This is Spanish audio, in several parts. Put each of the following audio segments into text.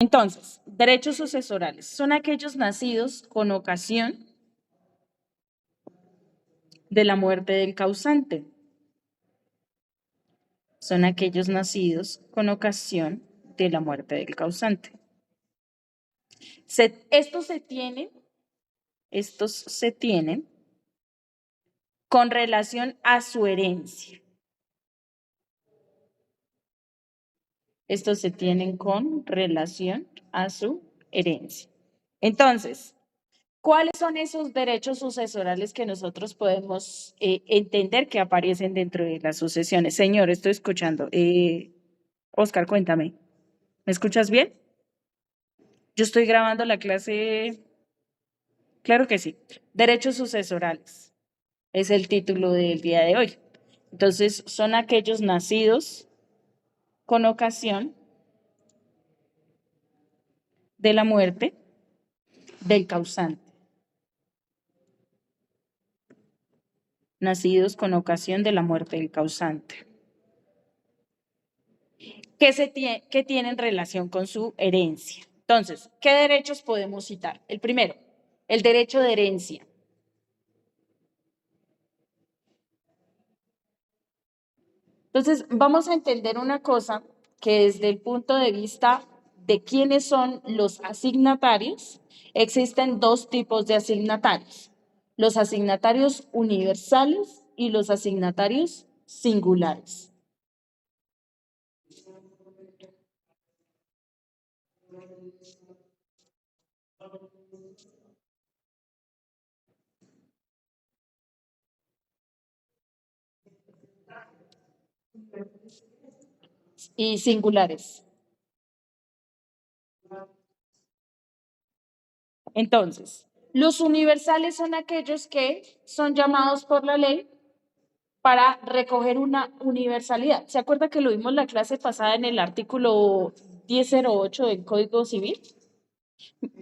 Entonces, derechos sucesorales son aquellos nacidos con ocasión de la muerte del causante. Son aquellos nacidos con ocasión de la muerte del causante. Estos se tienen con relación a su herencia. Estos se tienen con relación a su herencia. Entonces, ¿cuáles son esos derechos sucesorales que nosotros podemos entender que aparecen dentro de las sucesiones? Señor, estoy escuchando. Oscar, cuéntame. ¿Me escuchas bien? Yo estoy grabando la clase. Claro que sí. Derechos sucesorales es el título del día de hoy. Entonces, son aquellos nacidos con ocasión de la muerte del causante. Nacidos con ocasión de la muerte del causante. Que tienen relación con su herencia. Entonces, ¿qué derechos podemos citar? El primero, el derecho de herencia. Entonces, vamos a entender una cosa que desde el punto de vista de quiénes son los asignatarios, existen dos tipos de asignatarios: los asignatarios universales y los asignatarios singulares. Y singulares. Entonces, los universales son aquellos que son llamados por la ley para recoger una universalidad. ¿Se acuerda que lo vimos la clase pasada en el artículo 1008 del Código Civil?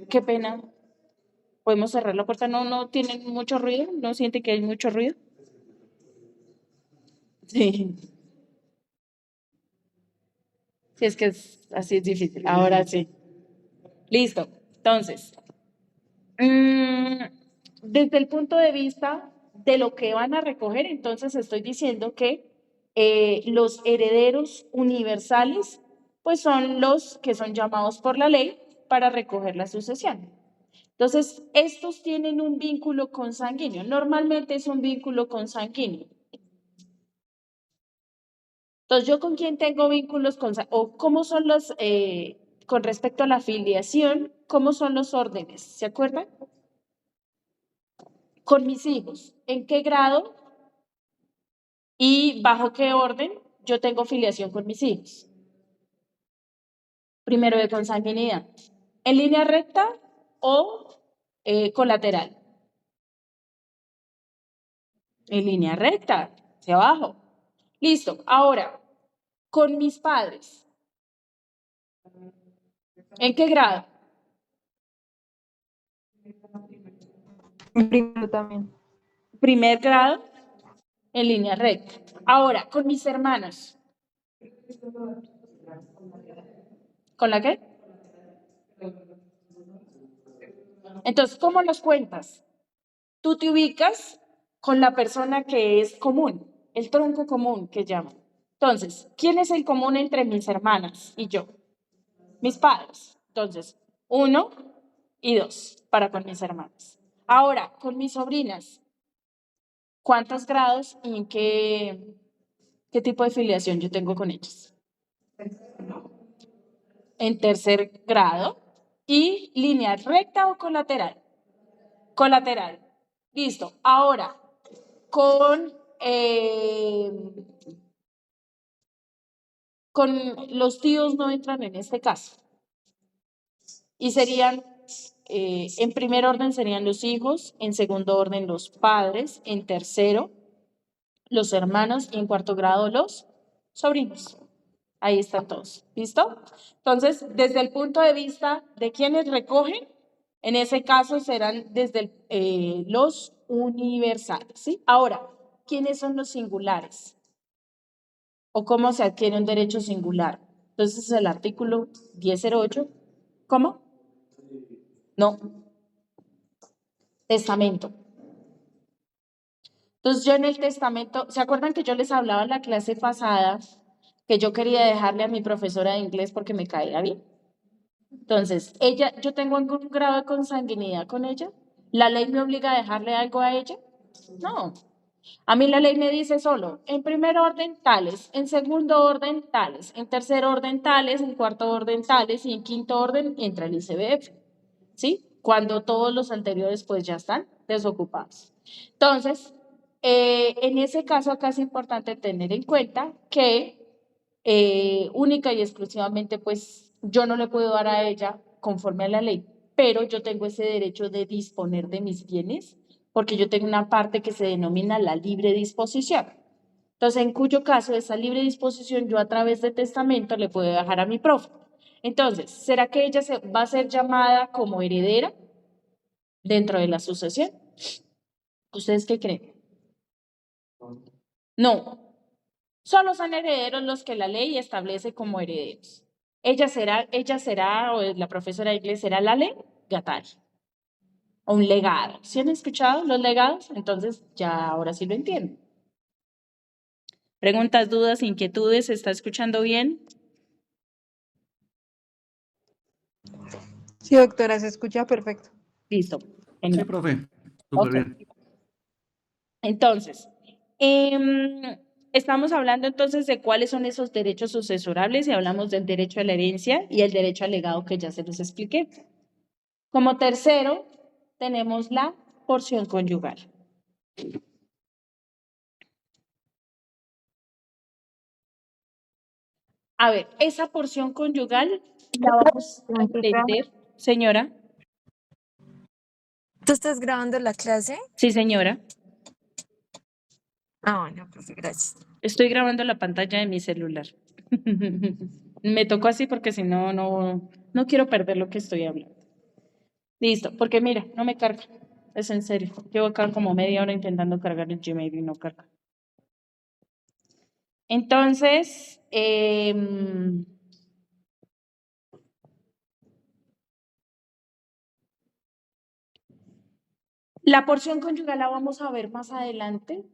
Qué pena. ¿Podemos cerrar la puerta? ¿No tienen mucho ruido? ¿No siente que hay mucho ruido? Sí. Sí, es que así es difícil. Ahora sí. Listo. Entonces, desde el punto de vista de lo que van a recoger, entonces estoy diciendo que los herederos universales, pues son los que son llamados por la ley para recoger la sucesión. Entonces, estos tienen un vínculo consanguíneo. Normalmente es un vínculo consanguíneo. Entonces, ¿yo con quién tengo vínculos consanguíneos? ¿O cómo son los, con respecto a la filiación, cómo son los órdenes? ¿Se acuerdan? Con mis hijos. ¿En qué grado y bajo qué orden yo tengo filiación con mis hijos? Primero de consanguinidad. ¿En línea recta o colateral? En línea recta, hacia abajo. Listo. Ahora, con mis padres. ¿En qué grado? Primero también. Primer grado, en línea recta. Ahora, con mis hermanos. ¿Con la qué? Entonces, ¿cómo los cuentas? Tú te ubicas con la persona que es común, el tronco común que llaman. Entonces, ¿quién es el común entre mis hermanas y yo? Mis padres. Entonces, 1 y 2 para con mis hermanas. Ahora, con mis sobrinas, ¿cuántos grados y en qué tipo de filiación yo tengo con ellas? En tercer grado. ¿Y línea recta o colateral? Colateral. Listo. Ahora, con los tíos no entran en este caso. Y serían, en primer orden serían los hijos, en segundo orden los padres, en tercero los hermanos y en cuarto grado los sobrinos. Ahí están todos. ¿Listo? Entonces, desde el punto de vista de quienes recogen, en ese caso serán desde los universales. ¿Sí? Ahora, ¿quiénes son los singulares? ¿O cómo se adquiere un derecho singular? Entonces, el artículo 1008 ¿Cómo? No. Testamento. Entonces yo en el testamento, ¿se acuerdan que yo les hablaba en la clase pasada que yo quería dejarle a mi profesora de inglés porque me caía bien? Entonces, yo tengo algún grado de consanguinidad con ella. ¿La ley me obliga a dejarle algo a ella? No. A mí la ley me dice solo, en primer orden tales, en segundo orden tales, en tercer orden tales, en cuarto orden tales y en quinto orden entra el ICBF. ¿Sí? Cuando todos los anteriores pues ya están desocupados. Entonces, en ese caso acá es importante tener en cuenta que única y exclusivamente pues yo no le puedo dar a ella conforme a la ley, pero yo tengo ese derecho de disponer de mis bienes porque yo tengo una parte que se denomina la libre disposición. Entonces, en cuyo caso esa libre disposición yo a través de testamento le puedo dejar a mi profe. Entonces, ¿será que ella va a ser llamada como heredera dentro de la sucesión? ¿Ustedes qué creen? No, solo son herederos los que la ley establece como herederos. Ella será, o la profesora de inglés será la legataria, o un legado. ¿Sí han escuchado los legados? Entonces, ya ahora sí lo entiendo. Preguntas, dudas, inquietudes, ¿se está escuchando bien? Sí, doctora, se escucha perfecto. Listo. Sí, profe, súper bien. Entonces, estamos hablando entonces de cuáles son esos derechos sucesorables y hablamos del derecho a la herencia y el derecho al legado que ya se los expliqué. Como tercero, tenemos la porción conyugal. A ver, esa porción conyugal la vamos a entender, señora. ¿Tú estás grabando la clase? Sí, señora. Ah, bueno, profe, gracias. Estoy grabando la pantalla de mi celular. Me tocó así porque si no, no quiero perder lo que estoy hablando. Listo, porque mira, no me carga. Es en serio. Llevo acá como media hora intentando cargar el Gmail y no carga. Entonces, la porción conyugal la vamos a ver más adelante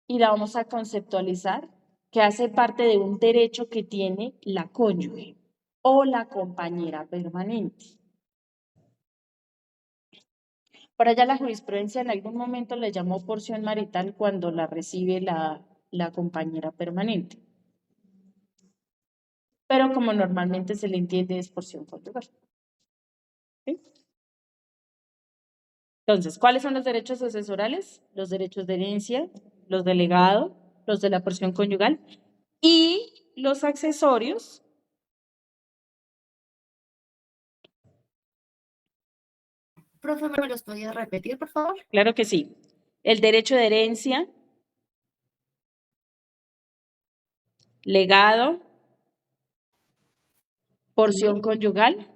y la vamos a conceptualizar, que hace parte de un derecho que tiene la cónyuge o la compañera permanente. Por allá la jurisprudencia en algún momento le llamó porción marital cuando la recibe la compañera permanente. Pero como normalmente se le entiende es porción conyugal. ¿Sí? Entonces, ¿cuáles son los derechos sucesorales? Los derechos de herencia, los de legado, los de la porción conyugal y los accesorios. Profe, ¿me los podías repetir, por favor? Claro que sí. El derecho de herencia, legado, porción conyugal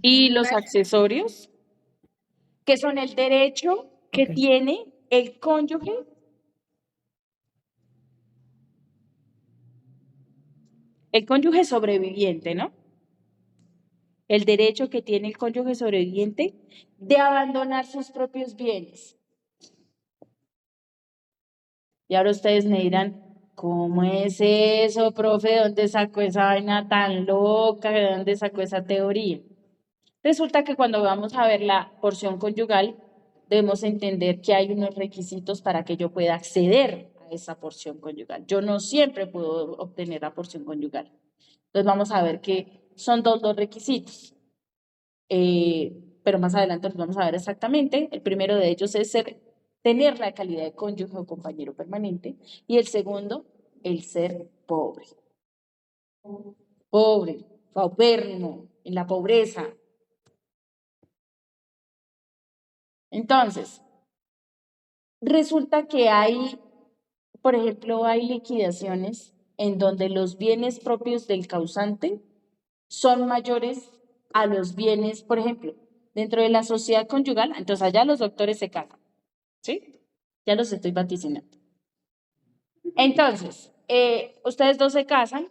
y los accesorios, que son el derecho que tiene el cónyuge sobreviviente, ¿no? El derecho que tiene el cónyuge sobreviviente de abandonar sus propios bienes. Y ahora ustedes me dirán, ¿cómo es eso, profe? ¿De dónde sacó esa vaina tan loca? ¿De dónde sacó esa teoría? Resulta que cuando vamos a ver la porción conyugal, debemos entender que hay unos requisitos para que yo pueda acceder a esa porción conyugal. Yo no siempre puedo obtener la porción conyugal. Entonces vamos a ver que son los requisitos. Pero más adelante los vamos a ver exactamente. El primero de ellos es tener la calidad de cónyuge o compañero permanente. Y el segundo, el ser pobre. Pobre, paupérrimo, en la pobreza. Entonces, resulta que hay, por ejemplo, hay liquidaciones en donde los bienes propios del causante son mayores a los bienes, por ejemplo, dentro de la sociedad conyugal, entonces allá los doctores se casan, ¿sí? Ya los estoy vaticinando. Entonces, ustedes dos se casan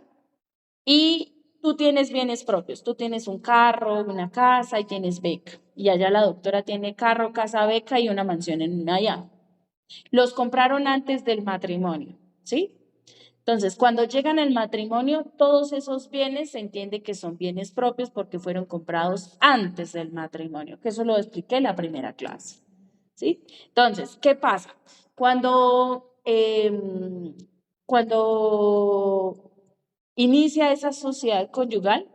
y tú tienes bienes propios, tú tienes un carro, una casa y tienes beca. Y allá la doctora tiene carro, casa, beca y una mansión en Miami. Los compraron antes del matrimonio, ¿sí? Entonces, cuando llegan al matrimonio, todos esos bienes se entiende que son bienes propios porque fueron comprados antes del matrimonio, que eso lo expliqué en la primera clase, ¿sí? Entonces, ¿qué pasa? Cuando inicia esa sociedad conyugal,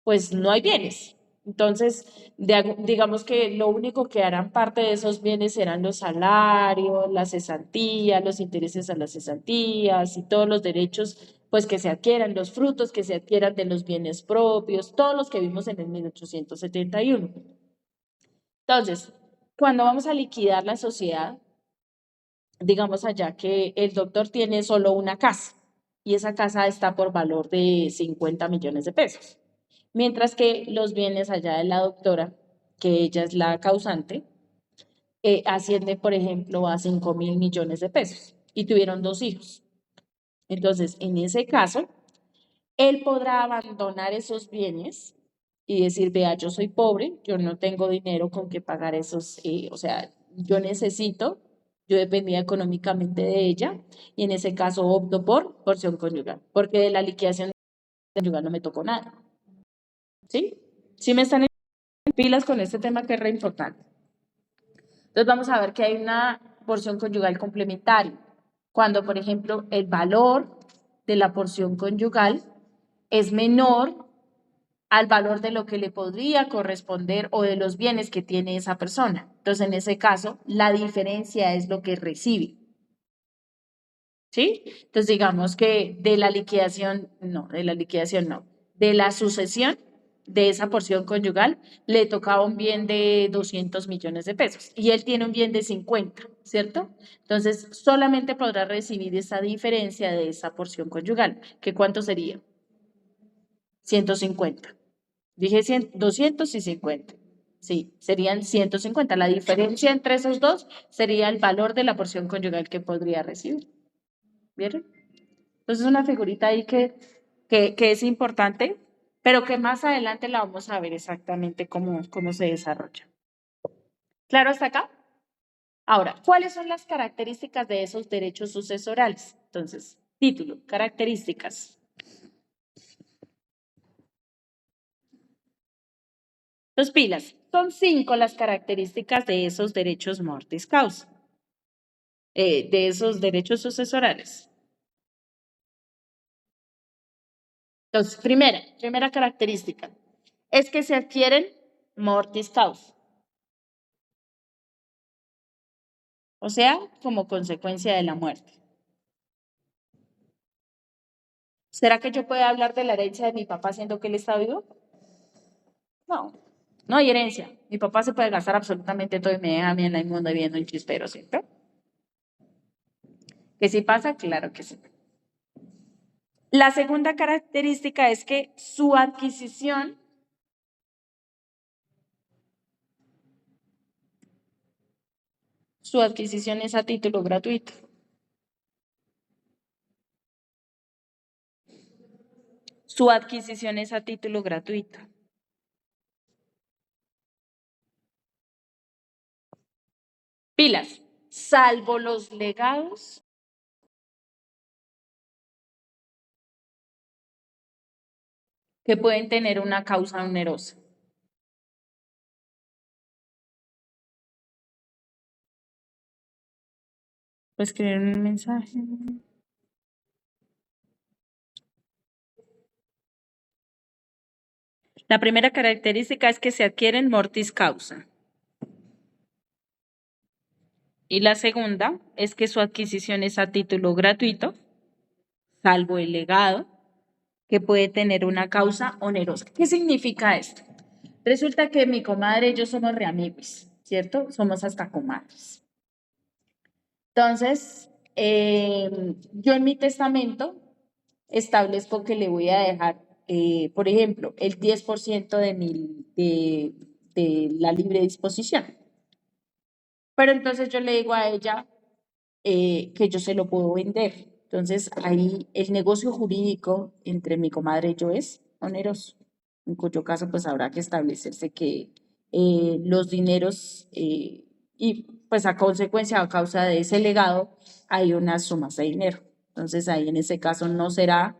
pues no hay bienes. Entonces, digamos que lo único que harán parte de esos bienes serán los salarios, las cesantías, los intereses a las cesantías y todos los derechos pues que se adquieran, los frutos que se adquieran de los bienes propios, todos los que vimos en el 1871. Entonces, cuando vamos a liquidar la sociedad, digamos allá que el doctor tiene solo una casa y esa casa está por valor de 50 millones de pesos. Mientras que los bienes allá de la doctora, que ella es la causante, asciende, por ejemplo, a 5.000 millones de pesos y tuvieron 2 hijos. Entonces, en ese caso, él podrá abandonar esos bienes y decir, vea, yo soy pobre, yo no tengo dinero con que pagar esos, o sea, yo necesito, yo dependía económicamente de ella y en ese caso opto por porción conyugal, porque de la liquidación conyugal no me tocó nada. ¿Sí? ¿Sí me están en pilas con este tema que es re importante? Entonces vamos a ver que hay una porción conyugal complementaria. Cuando, por ejemplo, el valor de la porción conyugal es menor al valor de lo que le podría corresponder o de los bienes que tiene esa persona. Entonces, en ese caso, la diferencia es lo que recibe. ¿Sí? Entonces, digamos que de la liquidación no, de la sucesión de esa porción conyugal, le tocaba un bien de 200 millones de pesos y él tiene un bien de 50, ¿cierto? Entonces, solamente podrá recibir esa diferencia de esa porción conyugal, que ¿cuánto sería? 150. Dije 100, 200 y 50. Sí, serían 150. La diferencia entre esos dos sería el valor de la porción conyugal que podría recibir. ¿Vieron? Entonces, una figurita ahí que es importante, pero que más adelante la vamos a ver exactamente cómo se desarrolla. ¿Claro hasta acá? Ahora, ¿cuáles son las características de esos derechos sucesorales? Entonces, título, características. Dos pilas. Son 5 las características de esos derechos mortis causa, de esos derechos sucesorales. Entonces, primera característica, es que se adquieren mortis causa. O sea, como consecuencia de la muerte. ¿Será que yo puedo hablar de la herencia de mi papá siendo que él está vivo? No, no hay herencia. Mi papá se puede gastar absolutamente todo y me deja a mí en la inmunda viviendo en chispero, ¿cierto? ¿Que sí pasa? Claro que sí. La segunda característica es que su adquisición es a título gratuito. Su adquisición es a título gratuito. Pilas, salvo los legados que pueden tener una causa onerosa. Pues escribir un mensaje. La primera característica es que se adquieren mortis causa. Y la segunda es que su adquisición es a título gratuito, salvo el legado, que puede tener una causa onerosa. ¿Qué significa esto? Resulta que mi comadre y yo somos reamigos, ¿cierto? Somos hasta comadres. Entonces, yo en mi testamento establezco que le voy a dejar, por ejemplo, el 10% de la libre disposición. Pero entonces yo le digo a ella que yo se lo puedo vender. Entonces, ahí el negocio jurídico entre mi comadre y yo es oneroso, en cuyo caso pues habrá que establecerse que los dineros y pues a consecuencia, a causa de ese legado, hay unas sumas de dinero. Entonces ahí en ese caso no será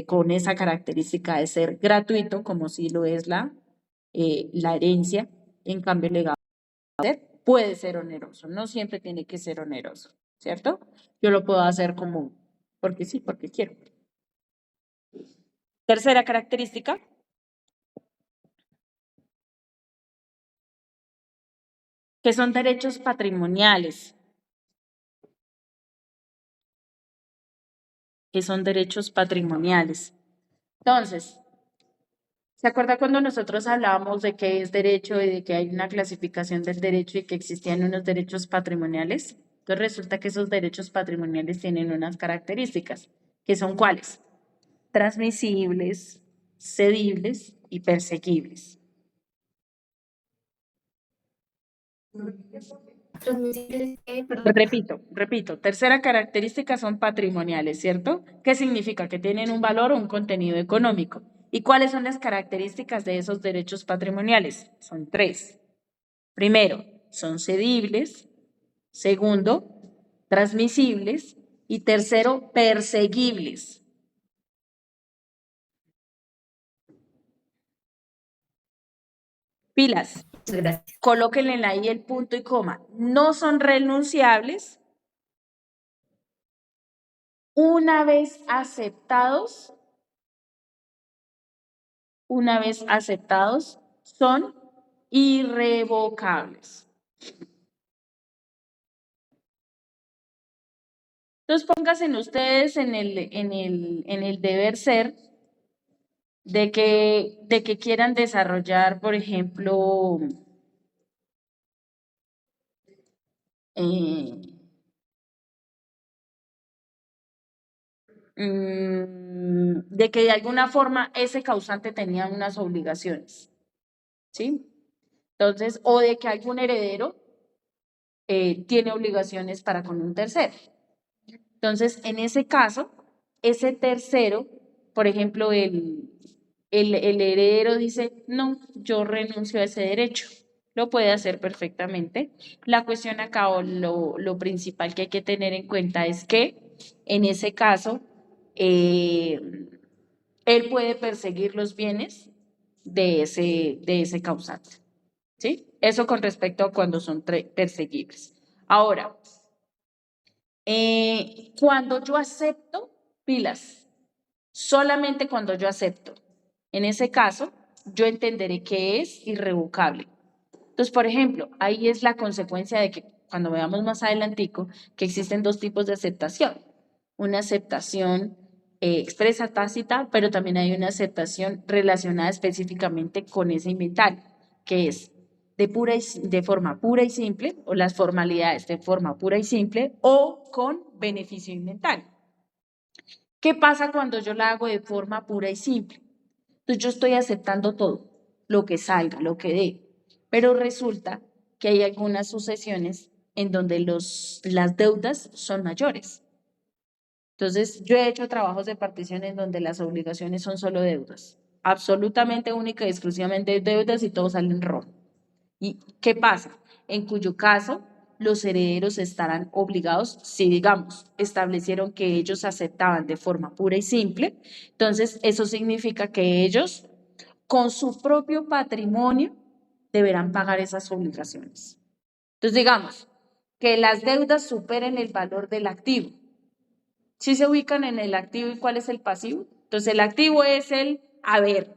con esa característica de ser gratuito, como si lo es la herencia. En cambio, el legado puede ser oneroso, no siempre tiene que ser oneroso, ¿cierto? Yo lo puedo hacer como porque sí, porque quiero. Tercera característica. Que son derechos patrimoniales. Que son derechos patrimoniales. Entonces, ¿se acuerda cuando nosotros hablábamos de qué es derecho y de que hay una clasificación del derecho y que existían unos derechos patrimoniales? Entonces resulta que esos derechos patrimoniales tienen unas características, que son ¿cuáles? Transmisibles, cedibles y perseguibles. Transmisibles, perdón. Repito, tercera característica son patrimoniales, ¿cierto? ¿Qué significa? Que tienen un valor o un contenido económico. ¿Y cuáles son las características de esos derechos patrimoniales? Son tres. Primero, son cedibles. Segundo, transmisibles. Y tercero, perseguibles. Pilas. Muchas gracias. Colóquenle ahí el punto y coma. No son renunciables. Una vez aceptados, son irrevocables. Entonces pónganse ustedes en el deber ser de que quieran desarrollar, por ejemplo, de que de alguna forma ese causante tenía unas obligaciones, ¿sí? Entonces, o de que algún heredero tiene obligaciones para con un tercero. Entonces, en ese caso, ese tercero, por ejemplo, el heredero dice, no, yo renuncio a ese derecho. Lo puede hacer perfectamente. La cuestión acá o lo principal que hay que tener en cuenta es que en ese caso, él puede perseguir los bienes de ese causante. ¿Sí? Eso con respecto a cuando son perseguibles. Ahora, cuando yo acepto, pilas, solamente cuando yo acepto. En ese caso, yo entenderé que es irrevocable. Entonces, por ejemplo, ahí es la consecuencia de que cuando veamos más adelantico, que existen dos tipos de aceptación. Una aceptación expresa, tácita, pero también hay una aceptación relacionada específicamente con ese inventario, que es de forma pura y simple, o las formalidades de forma pura y simple, o con beneficio inventario. ¿Qué pasa cuando yo la hago de forma pura y simple? Entonces yo estoy aceptando todo, lo que salga, lo que dé, pero resulta que hay algunas sucesiones en donde las deudas son mayores. Entonces yo he hecho trabajos de partición en donde las obligaciones son solo deudas, absolutamente única y exclusivamente deudas y todo sale en rojo. ¿Y qué pasa? En cuyo caso los herederos estarán obligados, si digamos, establecieron que ellos aceptaban de forma pura y simple, entonces eso significa que ellos con su propio patrimonio deberán pagar esas obligaciones. Entonces digamos que las deudas superen el valor del activo. ¿Sí se ubican en el activo y cuál es el pasivo? Entonces el activo es el haber,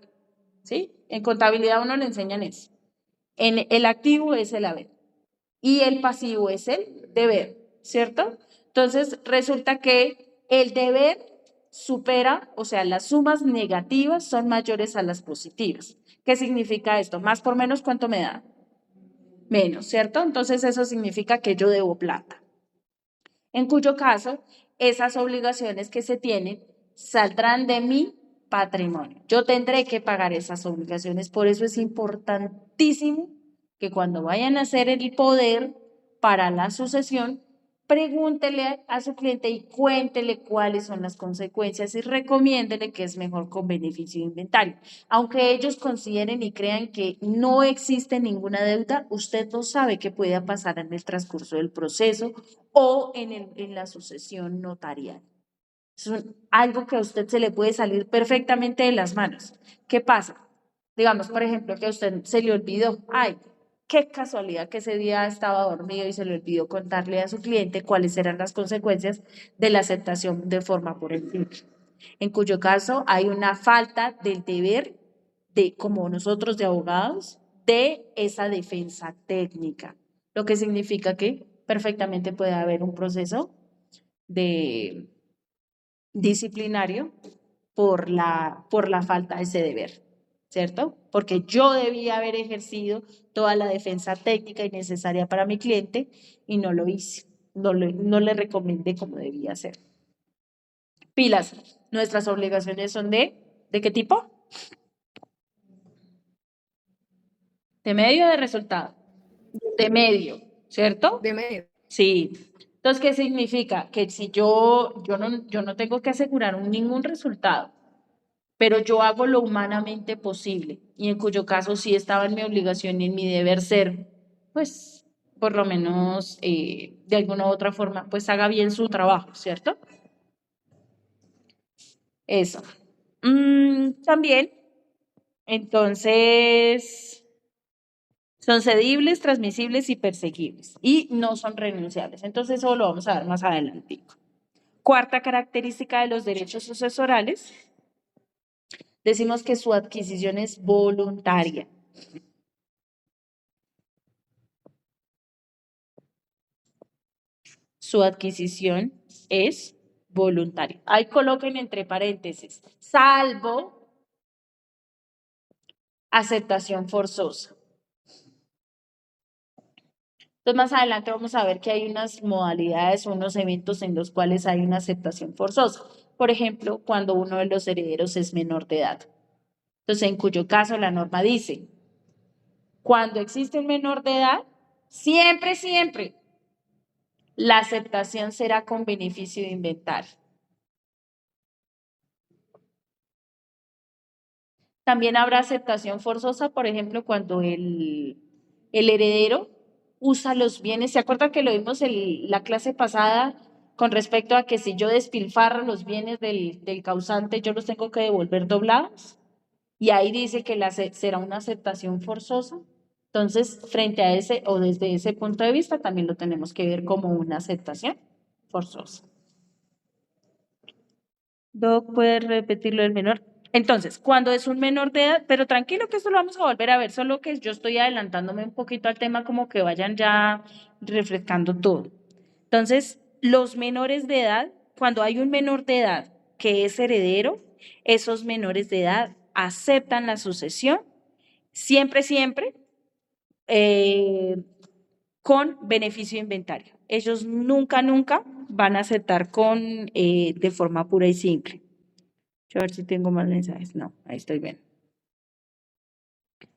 ¿sí? En contabilidad uno le enseñan eso. El activo es el haber y el pasivo es el deber, ¿cierto? Entonces resulta que el deber supera, o sea, las sumas negativas son mayores a las positivas. ¿Qué significa esto? Más por menos, ¿cuánto me da? Menos, ¿cierto? Entonces eso significa que yo debo plata. En cuyo caso, esas obligaciones que se tienen saldrán de mi patrimonio. Yo tendré que pagar esas obligaciones. Por eso es importantísimo que cuando vayan a hacer el poder para la sucesión, pregúntele a su cliente y cuéntele cuáles son las consecuencias y recomiéndele que es mejor con beneficio de inventario. Aunque ellos consideren y crean que no existe ninguna deuda, usted no sabe qué pueda pasar en el transcurso del proceso o en la sucesión notarial. Es algo que a usted se le puede salir perfectamente de las manos. ¿Qué pasa? Digamos, por ejemplo, que a usted se le olvidó, ay, qué casualidad que ese día estaba dormido y se le olvidó contarle a su cliente cuáles eran las consecuencias de la aceptación de forma por el simple. En cuyo caso hay una falta del deber de, como nosotros de abogados, de esa defensa técnica, lo que significa que perfectamente puede haber un proceso de disciplinario por la falta de ese deber, ¿cierto? Porque yo debía haber ejercido toda la defensa técnica y necesaria para mi cliente y no lo hice, no le recomendé como debía ser. Pilas, nuestras obligaciones son ¿de qué tipo? ¿De medio o de resultado? De medio, ¿cierto? De medio. Sí. Entonces, ¿qué significa? Que si yo no tengo que asegurar ningún resultado, pero yo hago lo humanamente posible y en cuyo caso sí estaba en mi obligación y en mi deber ser, pues, por lo menos de alguna u otra forma, pues haga bien su trabajo, ¿cierto? Eso. También, entonces, son cedibles, transmisibles y perseguibles y no son renunciables. Entonces, eso lo vamos a ver más adelante. Cuarta característica de los derechos sucesorales, decimos que su adquisición es voluntaria. Su adquisición es voluntaria. Ahí coloquen entre paréntesis, salvo aceptación forzosa. Entonces, más adelante vamos a ver que hay unas modalidades, unos eventos en los cuales hay una aceptación forzosa. Por ejemplo, cuando uno de los herederos es menor de edad. Entonces, en cuyo caso la norma dice, cuando existe un menor de edad, siempre, la aceptación será con beneficio de inventario. También habrá aceptación forzosa, por ejemplo, cuando el heredero usa los bienes. ¿Se acuerdan que lo vimos en la clase pasada con respecto a que si yo despilfarro los bienes del causante, yo los tengo que devolver doblados? Y ahí dice que será una aceptación forzosa. Entonces, frente a ese o desde ese punto de vista, también lo tenemos que ver como una aceptación forzosa. Doc, ¿puede repetirlo del menor? Entonces, cuando es un menor de edad, pero tranquilo que esto lo vamos a volver a ver, solo que yo estoy adelantándome un poquito al tema como que vayan ya refrescando todo. Entonces, los menores de edad, cuando hay un menor de edad que es heredero, esos menores de edad aceptan la sucesión siempre, con beneficio de inventario. Ellos nunca van a aceptar de forma pura y simple. Yo a ver si tengo más mensajes. No, ahí estoy bien.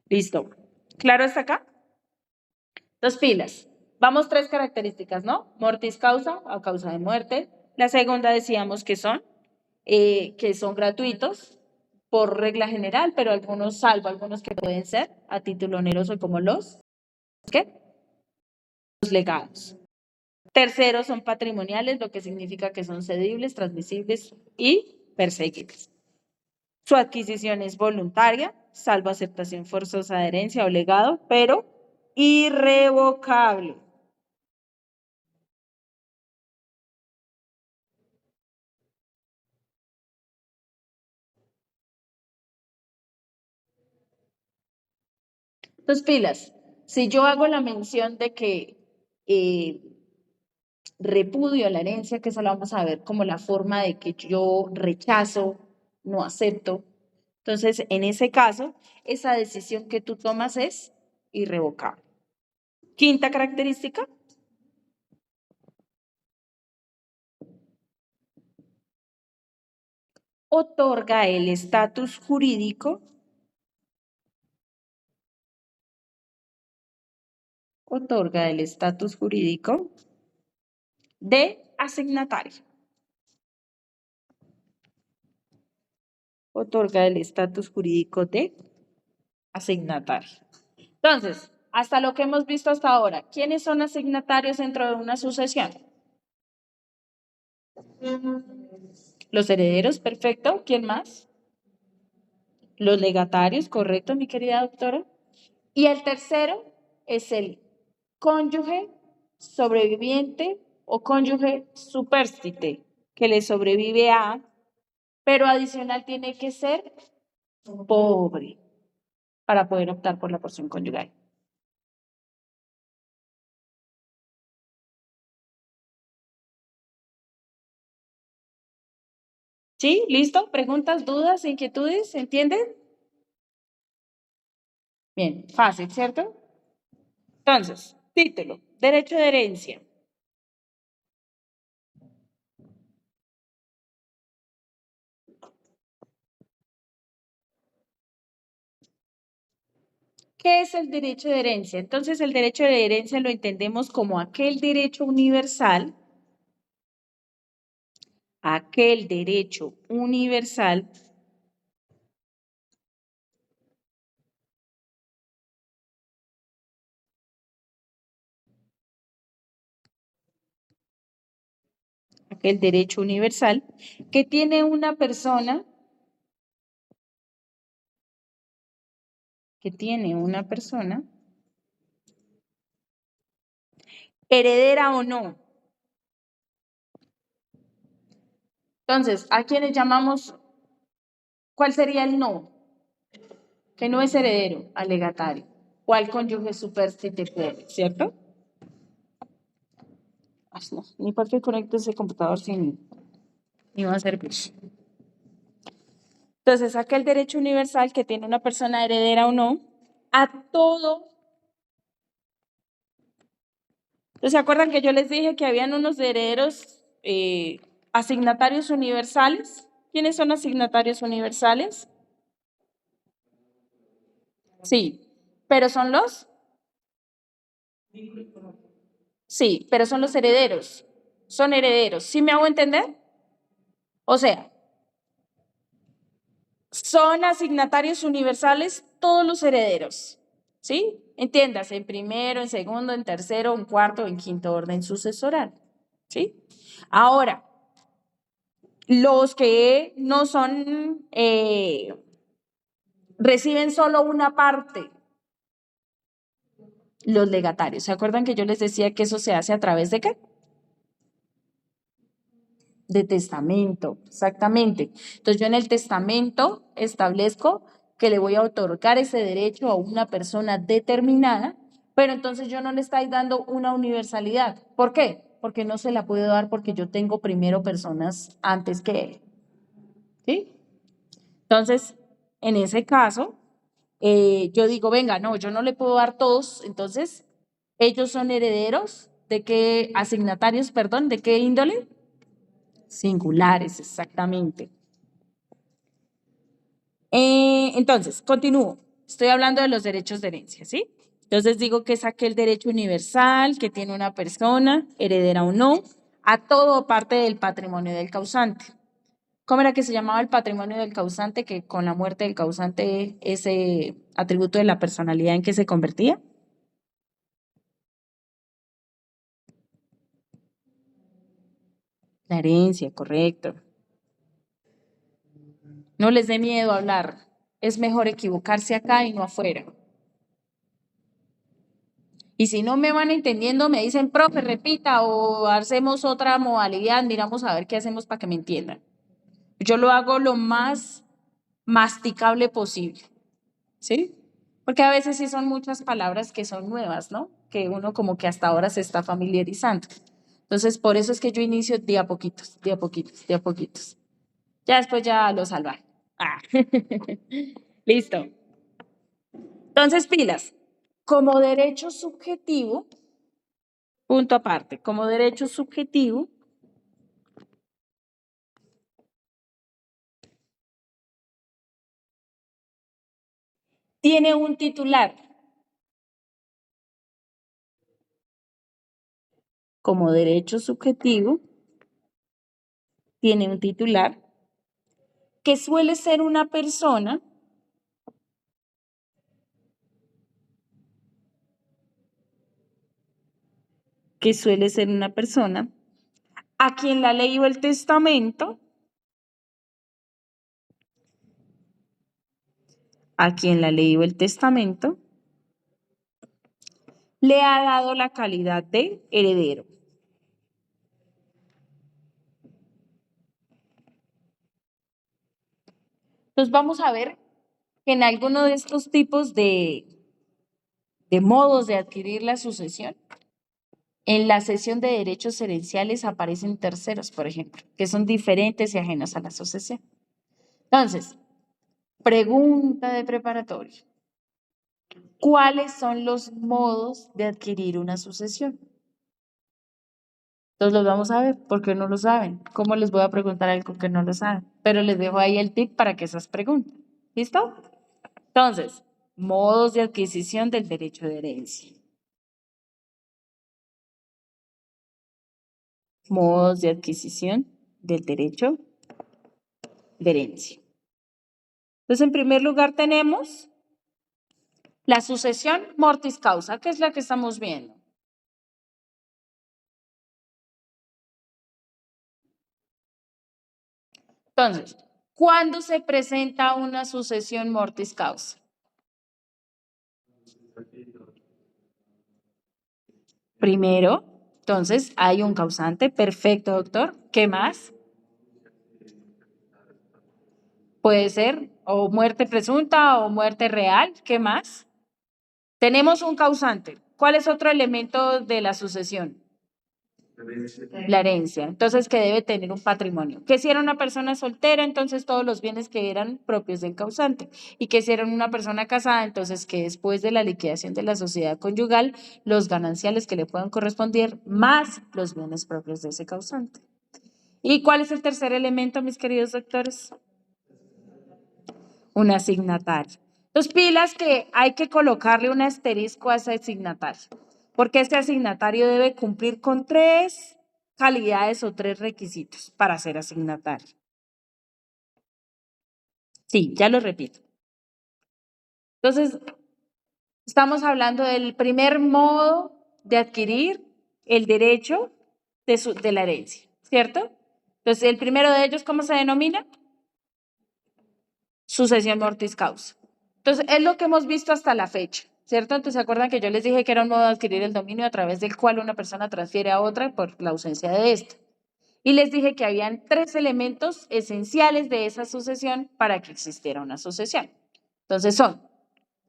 Listo. ¿Claro hasta acá? Dos pilas. Vamos, 3 características, ¿no? Mortis causa, a causa de muerte. La segunda decíamos que son gratuitos por regla general, pero algunos, salvo algunos que pueden ser a título oneroso como ¿qué? Los legados. Tercero, son patrimoniales, lo que significa que son cedibles, transmisibles y perseguibles. Su adquisición es voluntaria, salvo aceptación forzosa de herencia o legado, pero irrevocable. Entonces, pilas, si yo hago la mención de que repudio la herencia, que eso lo vamos a ver como la forma de que yo rechazo, no acepto. Entonces, en ese caso, esa decisión que tú tomas es irrevocable. Quinta característica. Otorga el estatus jurídico de asignatario. Otorga el estatus jurídico de asignatario. Entonces, hasta lo que hemos visto hasta ahora, ¿quiénes son asignatarios dentro de una sucesión? Los herederos, perfecto. ¿Quién más? Los legatarios, correcto, mi querida doctora. Y el tercero es el cónyuge sobreviviente o cónyuge supérstite, que le sobrevive a, pero adicional tiene que ser pobre para poder optar por la porción conyugal. ¿Sí? ¿Listo? ¿Preguntas, dudas, inquietudes? ¿Entienden? Bien, fácil, ¿cierto? Entonces, título, derecho de herencia. ¿Qué es el derecho de herencia? Entonces, el derecho de herencia lo entendemos como aquel derecho universal aquel derecho universal que tiene una persona, heredera o no. Entonces, ¿a quiénes llamamos? ¿Cuál sería el no? Que no es heredero, al legatario, o al cónyuge supérstite pobre, ¿cierto? Ay, no, ni para qué conecto ese computador sin ni va a servir. Entonces, aquel derecho universal que tiene una persona heredera o no, a todo. Entonces, ¿se acuerdan que yo les dije que habían unos herederos asignatarios universales? ¿Quiénes son asignatarios universales? Sí, pero son los. Sí, pero son los herederos. Son herederos. ¿Sí me hago entender? O sea, son asignatarios universales todos los herederos. ¿Sí? Entiéndase, en primero, en segundo, en tercero, en cuarto, en quinto orden sucesoral. ¿Sí? Ahora, los que no son, reciben solo una parte, los legatarios. ¿Se acuerdan que yo les decía que eso se hace a través de qué? De testamento, exactamente. Entonces yo en el testamento establezco que le voy a otorgar ese derecho a una persona determinada, pero entonces yo no le estoy dando una universalidad. ¿Por qué? Porque no se la puedo dar porque yo tengo primero personas antes que él. ¿Sí? Entonces, en ese caso, yo digo, venga, no, yo no le puedo dar todos, entonces, ellos son herederos de qué, asignatarios, perdón, ¿de qué índole? Singulares, exactamente. Entonces, continúo. Estoy hablando de los derechos de herencia, ¿sí? Entonces digo que es aquel derecho universal que tiene una persona, heredera o no, a todo o parte del patrimonio del causante. ¿Cómo era que se llamaba el patrimonio del causante? Que con la muerte del causante, ese atributo de la personalidad en que se convertía. La herencia, correcto. No les dé miedo hablar. Es mejor equivocarse acá y no afuera. Y si no me van entendiendo, me dicen, profe, repita o hacemos otra modalidad, miramos a ver qué hacemos para que me entiendan. Yo lo hago lo más masticable posible, ¿sí? Porque a veces sí son muchas palabras que son nuevas, ¿no? Que uno como que hasta ahora se está familiarizando. Entonces, por eso es que yo inicio de a poquitos, de a poquitos, de a poquitos. Ya después ya lo salvan. Ah. Listo. Entonces, pilas. Como derecho subjetivo, punto aparte, como derecho subjetivo, tiene un titular. como derecho subjetivo tiene un titular que suele ser una persona a quien la ley o el testamento le ha dado la calidad de heredero. Entonces vamos a ver que en alguno de estos tipos de modos de adquirir la sucesión, en la cesión de derechos herenciales aparecen terceros, por ejemplo, que son diferentes y ajenos a la sucesión. Entonces, pregunta de preparatorio. ¿Cuáles son los modos de adquirir una sucesión? Entonces los vamos a ver, porque no lo saben. ¿Cómo les voy a preguntar algo que no lo saben? Pero les dejo ahí el tip para que esas pregunten. ¿Listo? Entonces, modos de adquisición del derecho de herencia. Modos de adquisición del derecho de herencia. Entonces, en primer lugar tenemos la sucesión mortis causa, que es la que estamos viendo. Entonces, ¿cuándo se presenta una sucesión mortis causa? Primero, entonces hay un causante. Perfecto, doctor. ¿Qué más? Puede ser o muerte presunta o muerte real. ¿Qué más? Tenemos un causante. ¿Cuál es otro elemento de la sucesión? La herencia. Entonces, que debe tener un patrimonio. Que si era una persona soltera, entonces todos los bienes que eran propios del causante. Y que si era una persona casada, entonces que después de la liquidación de la sociedad conyugal, los gananciales que le puedan corresponder más los bienes propios de ese causante. ¿Y cuál es el tercer elemento, mis queridos doctores? Un asignatario. Entonces, pilas que hay que colocarle un asterisco a ese asignatario, porque este asignatario debe cumplir con 3 calidades o 3 requisitos para ser asignatario. Sí, ya lo repito. Entonces, estamos hablando del primer modo de adquirir el derecho de la herencia, ¿cierto? Entonces, el primero de ellos, ¿cómo se denomina? Sucesión mortis causa. Entonces, es lo que hemos visto hasta la fecha, ¿cierto? Entonces, ¿se acuerdan que yo les dije que era un modo de adquirir el dominio a través del cual una persona transfiere a otra por la ausencia de ésta? Y les dije que habían 3 elementos esenciales de esa sucesión para que existiera una sucesión. Entonces, son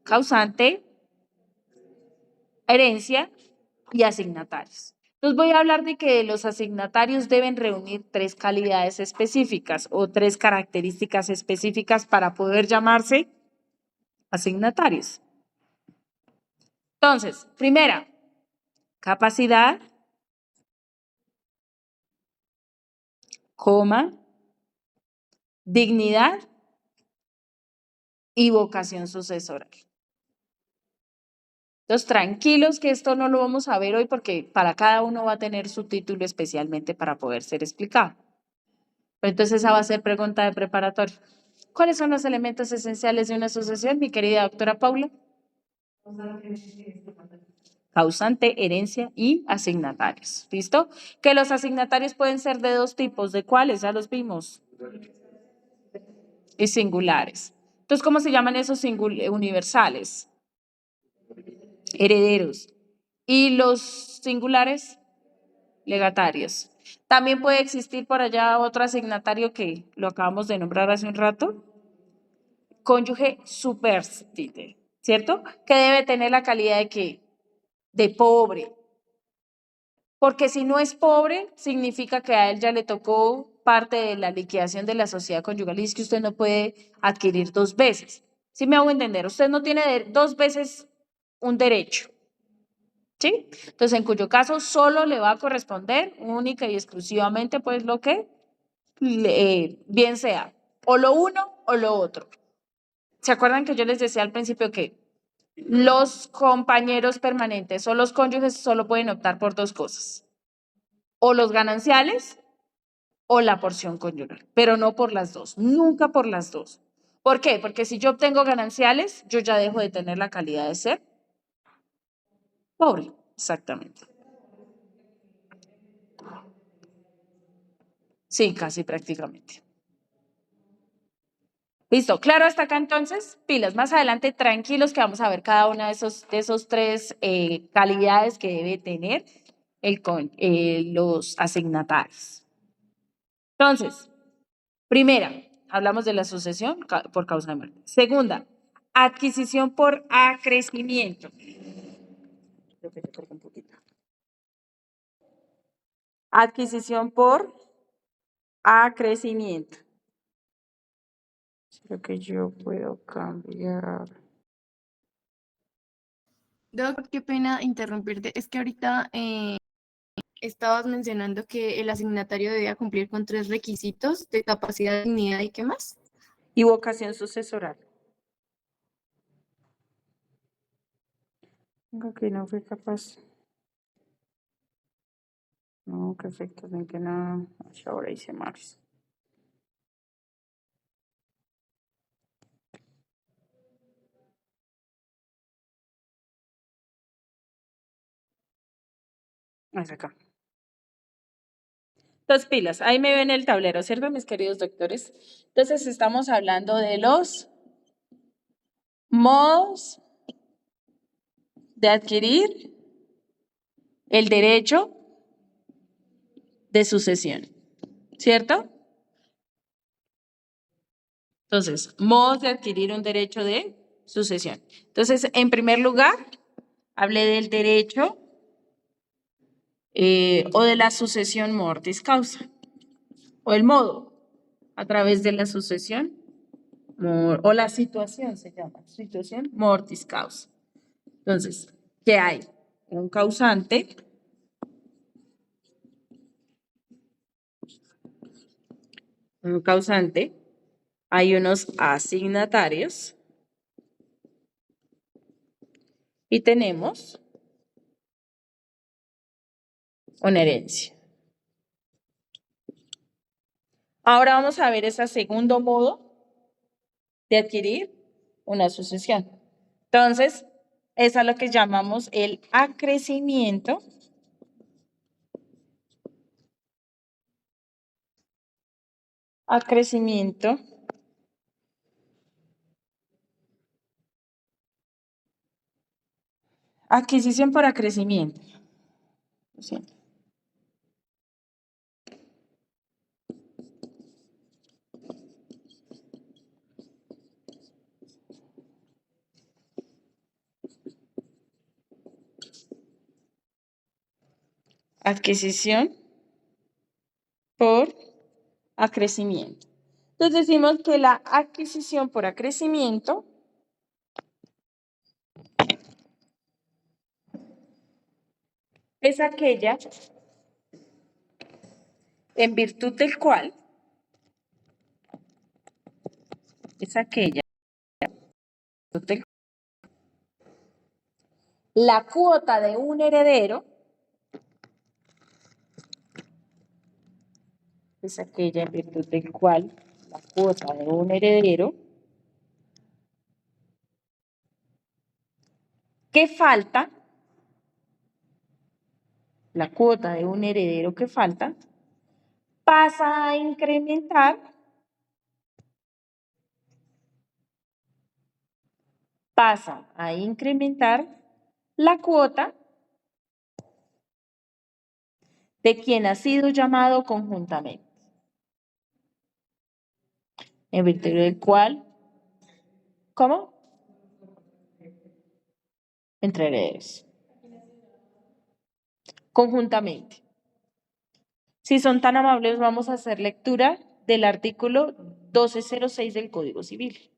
causante, herencia y asignatarios. Entonces, voy a hablar de que los asignatarios deben reunir 3 calidades específicas o 3 características específicas para poder llamarse asignatarios. Entonces, primera, capacidad, dignidad y vocación sucesoral. Entonces, tranquilos que esto no lo vamos a ver hoy porque para cada uno va a tener su título especialmente para poder ser explicado. Pero entonces esa va a ser pregunta de preparatorio. ¿Cuáles son los elementos esenciales de una sucesión, mi querida doctora Paula? Causante, herencia y asignatarios. ¿Listo? Que los asignatarios pueden ser de 2 tipos. ¿De cuáles? Ya los vimos. Y singulares. Entonces, ¿cómo se llaman esos universales? Herederos. ¿Y los singulares? Legatarios. También puede existir por allá otro asignatario que lo acabamos de nombrar hace un rato. Cónyuge superstite, ¿cierto? Que debe tener la calidad de ¿qué? De pobre. Porque si no es pobre, significa que a él ya le tocó parte de la liquidación de la sociedad conyugal y es que usted no puede adquirir 2 veces. ¿Sí me hago entender? Usted no tiene 2 veces un derecho. ¿Sí? Entonces, en cuyo caso solo le va a corresponder única y exclusivamente pues lo que bien sea o lo uno o lo otro. ¿Se acuerdan que yo les decía al principio que los compañeros permanentes o los cónyuges solo pueden optar por 2 cosas? o los gananciales o la porción conyugal, pero no por las dos, nunca por las dos. ¿Por qué? Porque si yo obtengo gananciales, yo ya dejo de tener la calidad de ser pobre, exactamente. Sí, casi prácticamente. Listo, claro hasta acá entonces, pilas, más adelante tranquilos que vamos a ver cada una de esos tres calidades que debe tener los asignatarios. Entonces, primera, hablamos de la sucesión por causa de muerte. Segunda, adquisición por acrecimiento. Creo que te corto un poquito. Adquisición por acrecimiento. Creo que yo puedo cambiar. Doc, qué pena interrumpirte. Es que ahorita estabas mencionando que el asignatario debía cumplir con 3 requisitos de capacidad, dignidad y qué más. Y vocación sucesoral. Ok, no fui capaz. No, qué efecto, ven que no. Ahora hice más. Es acá. Dos pilas, ahí me ven el tablero, ¿cierto, mis queridos doctores? Entonces estamos hablando de los modos de adquirir el derecho de sucesión, ¿cierto? Entonces, modos de adquirir un derecho de sucesión. Entonces, en primer lugar, hablé del derecho o de la sucesión mortis causa, o el modo a través de la sucesión, o la situación se llama, situación mortis causa. Entonces, ¿qué hay? Un causante, hay unos asignatarios y tenemos una herencia. Ahora vamos a ver ese segundo modo de adquirir una sucesión. Entonces, es a lo que llamamos el acrecimiento adquisición por acrecimiento. Lo siento. Adquisición por acrecimiento. Entonces decimos que la adquisición por acrecimiento es aquella en virtud del cual la cuota de un heredero es aquella en virtud del cual la cuota de un heredero que falta, la cuota de un heredero que falta, pasa a incrementar la cuota de quien ha sido llamado conjuntamente, en virtud del cual, ¿cómo? Entre herederos. Conjuntamente. Si son tan amables, vamos a hacer lectura del artículo 1206 del Código Civil.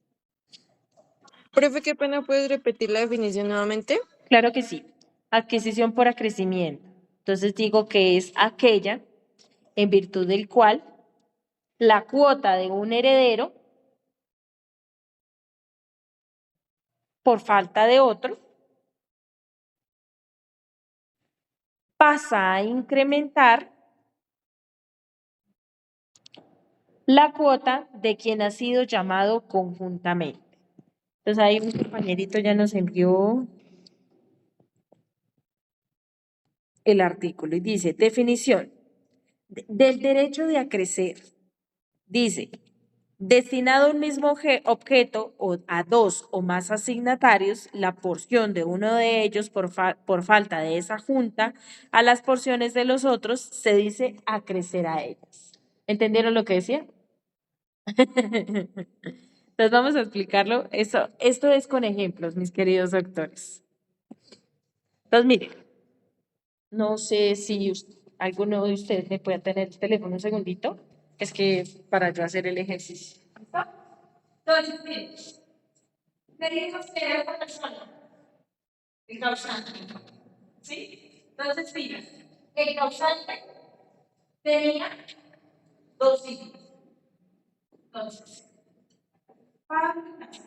Profe, qué pena, ¿puedes repetir la definición nuevamente? Claro que sí. Adquisición por acrecimiento. Entonces digo que es aquella en virtud del cual la cuota de un heredero por falta de otro pasa a incrementar la cuota de quien ha sido llamado conjuntamente. Entonces ahí un compañerito ya nos envió el artículo y dice, definición del derecho de acrecer. Dice, destinado a un mismo objeto o a dos o más asignatarios, la porción de uno de ellos por falta de esa junta a las porciones de los otros se dice acrecer a ellas. ¿Entendieron lo que decía? Entonces vamos a explicarlo. Esto es con ejemplos, mis queridos doctores. Entonces, miren, no sé si alguno de ustedes me puede tener el teléfono un segundito. Es que para yo hacer el ejercicio. ¿Listo? Entonces, miren, tenemos que ver esta persona, el causante. ¿Sí? Entonces, miren, el causante tenía dos hijos. Entonces, Pablo y Nacho.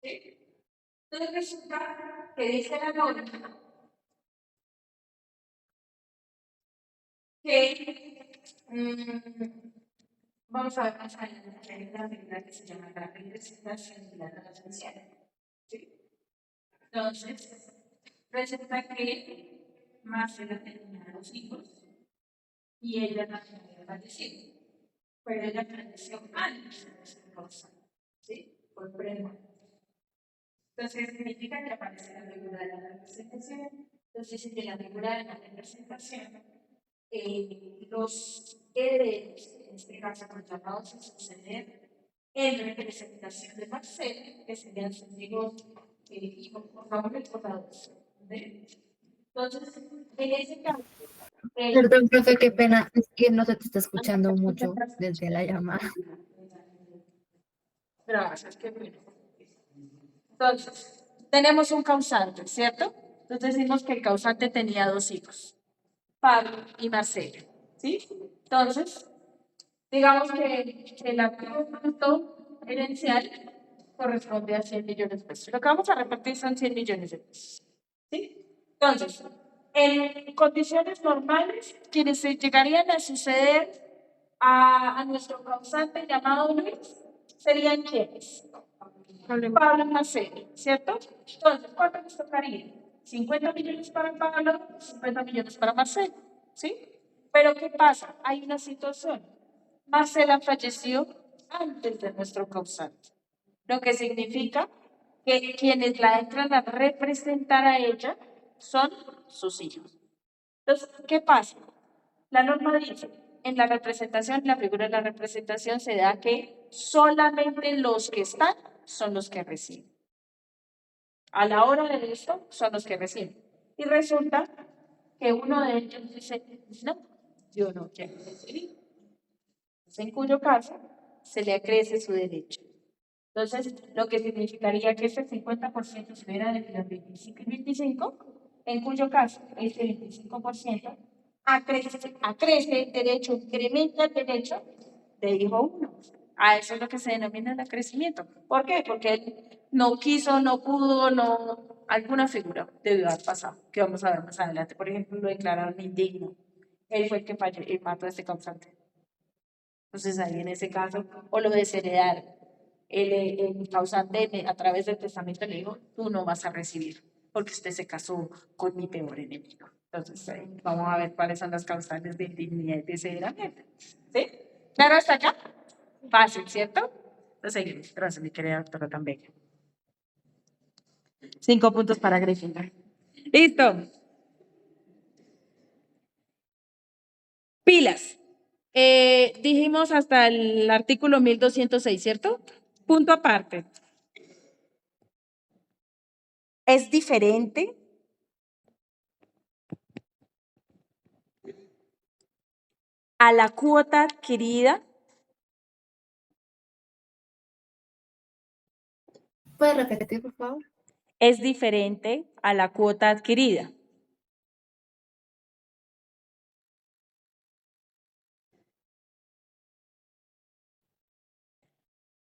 ¿Sí? Entonces resulta que dice la norma que vamos a ver más adelante hay una regla que se llama la representación de la transmisión. ¿Sí? Entonces, resulta que Marcela tenía dos hijos y ella también había fallecido, pero ella falleció antes de su esposa, ¿sí? Por premura. Entonces, significa que aparece la figura de la representación. Entonces, en la figura de la representación, los herederos, en este caso, los llamados a suceder en representación de Marcelo, que serían sus hijos, hijos, por favor, recordados. Entonces, en ese caso, Perdón, profe, qué pena. Es que no se te está escuchando mucho desde la llamada. gracias, qué bueno. Entonces, tenemos un causante, ¿cierto? Entonces decimos que el causante tenía dos hijos, Pablo y Marcelo, ¿sí? Entonces, digamos que el activo bruto herencial corresponde a 100 millones de pesos. Lo que vamos a repartir son 100 millones de pesos, ¿sí? Entonces, en condiciones normales, quienes se llegarían a suceder a nuestro causante llamado Luis serían quienes. Pablo y Marcelo, ¿cierto? Entonces, ¿cuánto nos tocaría? 50 millones para Pablo, 50 millones para Marcelo, ¿sí? Pero ¿qué pasa? Hay una situación. Marcela falleció antes de nuestro causante, lo que significa que quienes la entran a representar a ella son sus hijos. Entonces, ¿qué pasa? La norma dice, en la representación, en la figura de la representación se da que solamente los que están son los que reciben. A la hora de esto son los que reciben. Y resulta que uno de ellos dice, no, yo no quiero recibir. En cuyo caso se le acrece su derecho. Entonces, lo que significaría que ese 50% se hubiera dividido en 25 y 25, en cuyo caso ese 25% acrece el derecho, incrementa el derecho de hijo uno. A eso es lo que se denomina el acrecimiento. ¿Por qué? Porque él no quiso, no pudo, no, alguna figura debió haber pasado, que vamos a ver más adelante. Por ejemplo, lo declararon indigno. Él fue el que mató a este causante. Entonces, ahí en ese caso, o lo desheredaron. El causante a través del testamento le dijo, tú no vas a recibir, porque usted se casó con mi peor enemigo. Entonces, vamos a ver cuáles son las causales de indignidad y desheredamiento. ¿Sí? ¿Claro hasta acá? Fácil, ¿cierto? Entonces, seguimos. Gracias, mi querida doctora tan bella. 5 puntos para Gryffindor. Listo. Pilas. Dijimos hasta el artículo 1206, ¿cierto? Punto aparte. Es diferente a la cuota adquirida. ¿Puedes repetir, por favor? Es diferente a la cuota adquirida.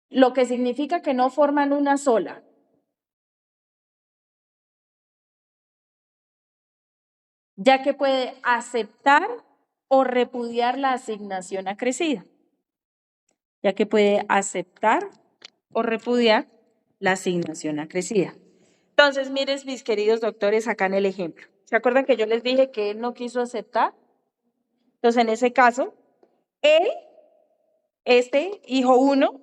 Lo que significa que no forman una sola. ya que puede aceptar o repudiar la asignación acrecida, ya que puede aceptar o repudiar la asignación acrecida. Entonces, miren, mis queridos doctores, acá en el ejemplo. ¿Se acuerdan que yo les dije que él no quiso aceptar? Entonces, en ese caso, él, hijo 1,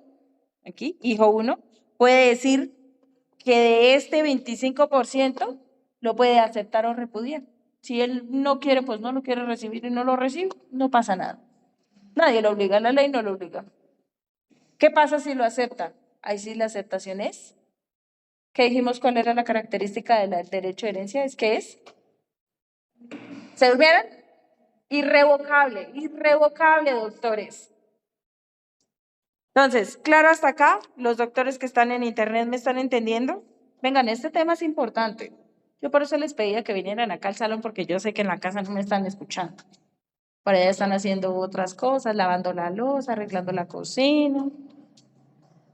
aquí, hijo 1, puede decir que de este 25% lo puede aceptar o repudiar. Si él no quiere, pues no lo quiere recibir y no lo recibe, no pasa nada. Nadie lo obliga, la ley no lo obliga. ¿Qué pasa si lo acepta? Ahí sí la aceptación es. ¿Qué dijimos? ¿Cuál era la característica del derecho de herencia? Es que es. ¿Se durmieron? Irrevocable, irrevocable, doctores. Entonces, claro hasta acá, los doctores que están en internet me están entendiendo. Vengan, este tema es importante. Yo por eso les pedía que vinieran acá al salón porque yo sé que en la casa no me están escuchando. Por allá están haciendo otras cosas, lavando la loza, arreglando la cocina,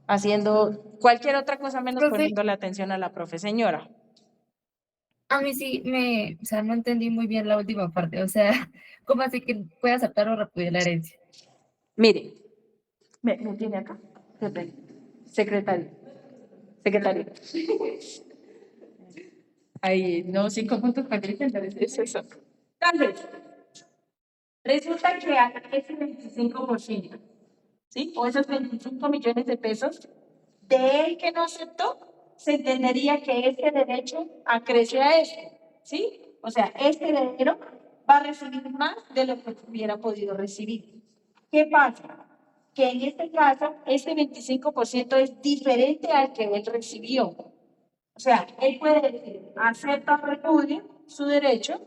haciendo cualquier otra cosa menos Profe. poniendo la atención a la profe señora. A mí sí o sea, no entendí muy bien la última parte. O sea, ¿cómo así que puede aceptar o repudiar la herencia? Mire, me tiene acá. Secretario. Secretario. Ahí, no, 5 puntos para que es eso. Entonces, resulta que acá ese 25%, ¿sí? O esos 25 millones de pesos, de él que no aceptó, se entendería que este derecho acrece a este, ¿sí? O sea, este heredero va a recibir más de lo que hubiera podido recibir. ¿Qué pasa? Que en este caso, este 25% es diferente al que él recibió. O sea, él puede decir, acepta o repudia su derecho,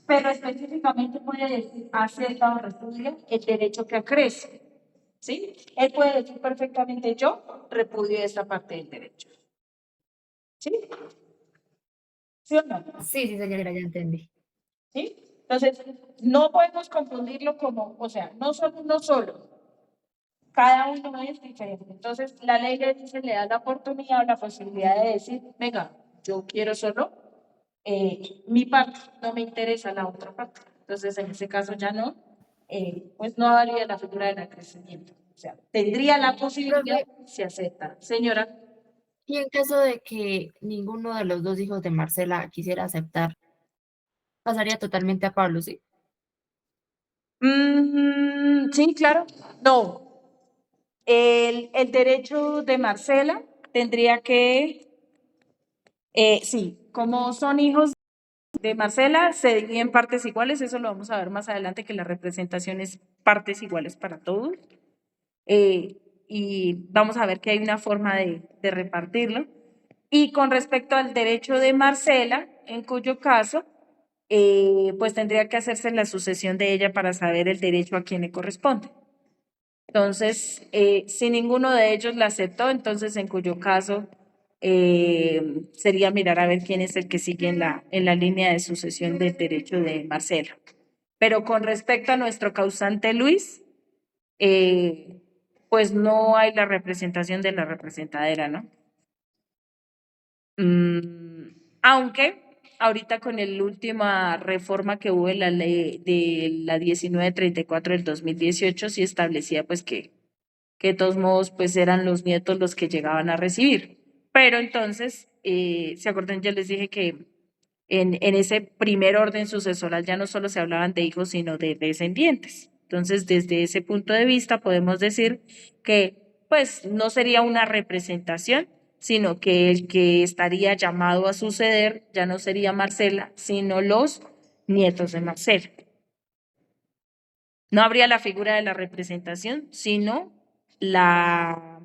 pero específicamente puede decir, acepta o repudia el derecho que acrece. ¿Sí? Él puede decir perfectamente, yo repudio esta parte del derecho. ¿Sí? ¿Sí o no? Sí, sí, señora, ya entendí. ¿Sí? Entonces, no podemos confundirlo como, o sea, no son uno solo. Cada uno es diferente. Entonces, la ley le dice, le da la oportunidad o la posibilidad de decir, venga, yo quiero solo mi parte, no me interesa la otra parte. Entonces, en ese caso ya no, pues no haría la figura del acrecimiento. O sea, tendría la posibilidad, si acepta. Señora. Y en caso de que ninguno de los dos hijos de Marcela quisiera aceptar, pasaría totalmente a Pablo, ¿sí? Sí, claro. No. El derecho de Marcela tendría que, sí, como son hijos de Marcela, se divide en partes iguales. Eso lo vamos a ver más adelante, que la representación es partes iguales para todos. Y vamos a ver que hay una forma de repartirlo. Y con respecto al derecho de Marcela, en cuyo caso, pues tendría que hacerse la sucesión de ella para saber el derecho a quién le corresponde. Entonces, si ninguno de ellos la aceptó, entonces en cuyo caso sería mirar a ver quién es el que sigue en la línea de sucesión del derecho de Marcela. Pero con respecto a nuestro causante Luis, pues no hay la representación de la representadera, ¿no? Aunque ahorita con la última reforma que hubo en la ley de la 1934 del 2018 sí establecía pues que de todos modos pues eran los nietos los que llegaban a recibir. Pero entonces, ¿se acuerdan? Yo les dije que en ese primer orden sucesoral ya no solo se hablaban de hijos, sino de descendientes. Entonces, desde ese punto de vista podemos decir que pues no sería una representación, sino que el que estaría llamado a suceder ya no sería Marcela, sino los nietos de Marcela. No habría la figura de la representación, sino la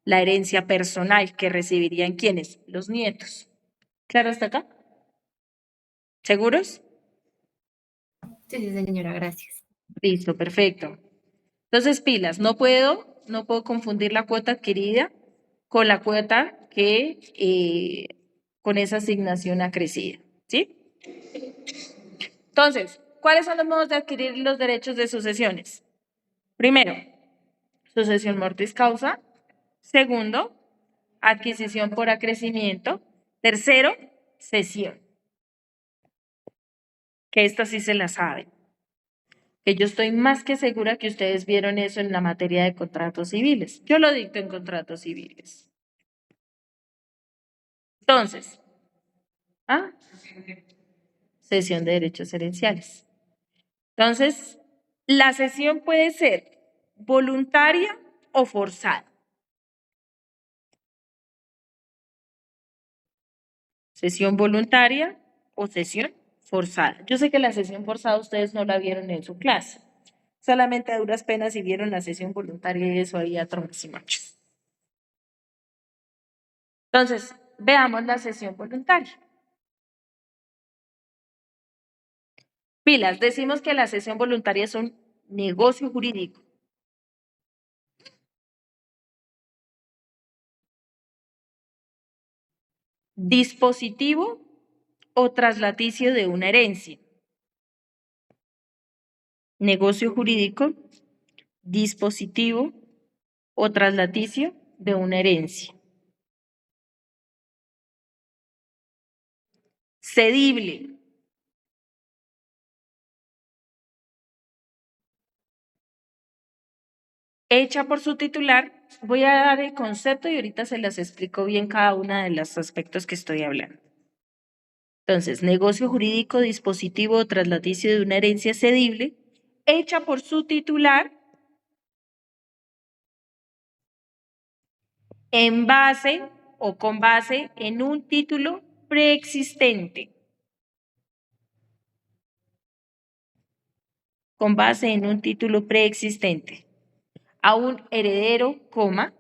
herencia personal que recibirían quienes, los nietos. ¿Claro hasta acá? ¿Seguros? Sí, sí, señora, gracias. Listo, perfecto. Entonces, pilas, no puedo confundir la cuota adquirida con la cuota que con esa asignación acrecida, ¿sí? Entonces, ¿cuáles son los modos de adquirir los derechos de sucesiones? Primero, sucesión mortis causa. Segundo, adquisición por acrecimiento. Tercero, cesión. que esta sí se la saben. Que yo estoy más que segura que ustedes vieron eso en la materia de contratos civiles. Yo lo dicto en contratos civiles. Entonces, ¿ah? Cesión de derechos herenciales. Entonces, la cesión puede ser voluntaria o forzada. Cesión voluntaria o cesión forzada. Yo sé que la cesión forzada ustedes no la vieron en su clase. Solamente a duras penas si vieron la cesión voluntaria y eso ahí a troncos y machos. Entonces, veamos la cesión voluntaria. Pilas, decimos que la cesión voluntaria es un negocio jurídico. Dispositivo o traslaticio de una herencia. Negocio jurídico, dispositivo o traslaticio de una herencia. Cedible. Hecha por su titular. Voy a dar el concepto y ahorita se las explico bien cada uno de los aspectos que estoy hablando. Entonces, negocio jurídico, dispositivo o traslaticio de una herencia cedible, hecha por su titular en base o con base en un título preexistente. Con base en un título preexistente. A un heredero, coma,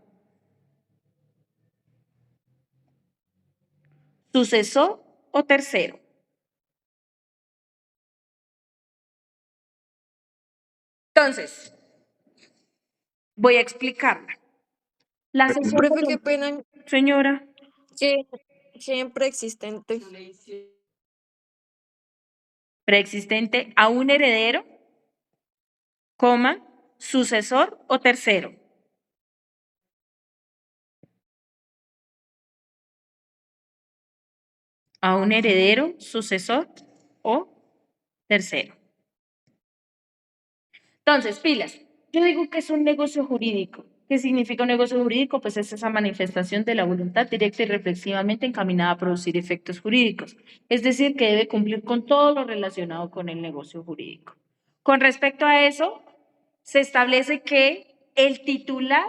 sucesor o tercero. Entonces, voy a explicarla. La cesión Profe, qué voluntaria, pena señora, que siempre existente. preexistente a un heredero, coma, sucesor o tercero. A un heredero, sucesor o tercero. Entonces, pilas, yo digo que es un negocio jurídico. ¿Qué significa un negocio jurídico? Pues es esa manifestación de la voluntad directa y reflexivamente encaminada a producir efectos jurídicos. Es decir, que debe cumplir con todo lo relacionado con el negocio jurídico. Con respecto a eso, se establece que el titular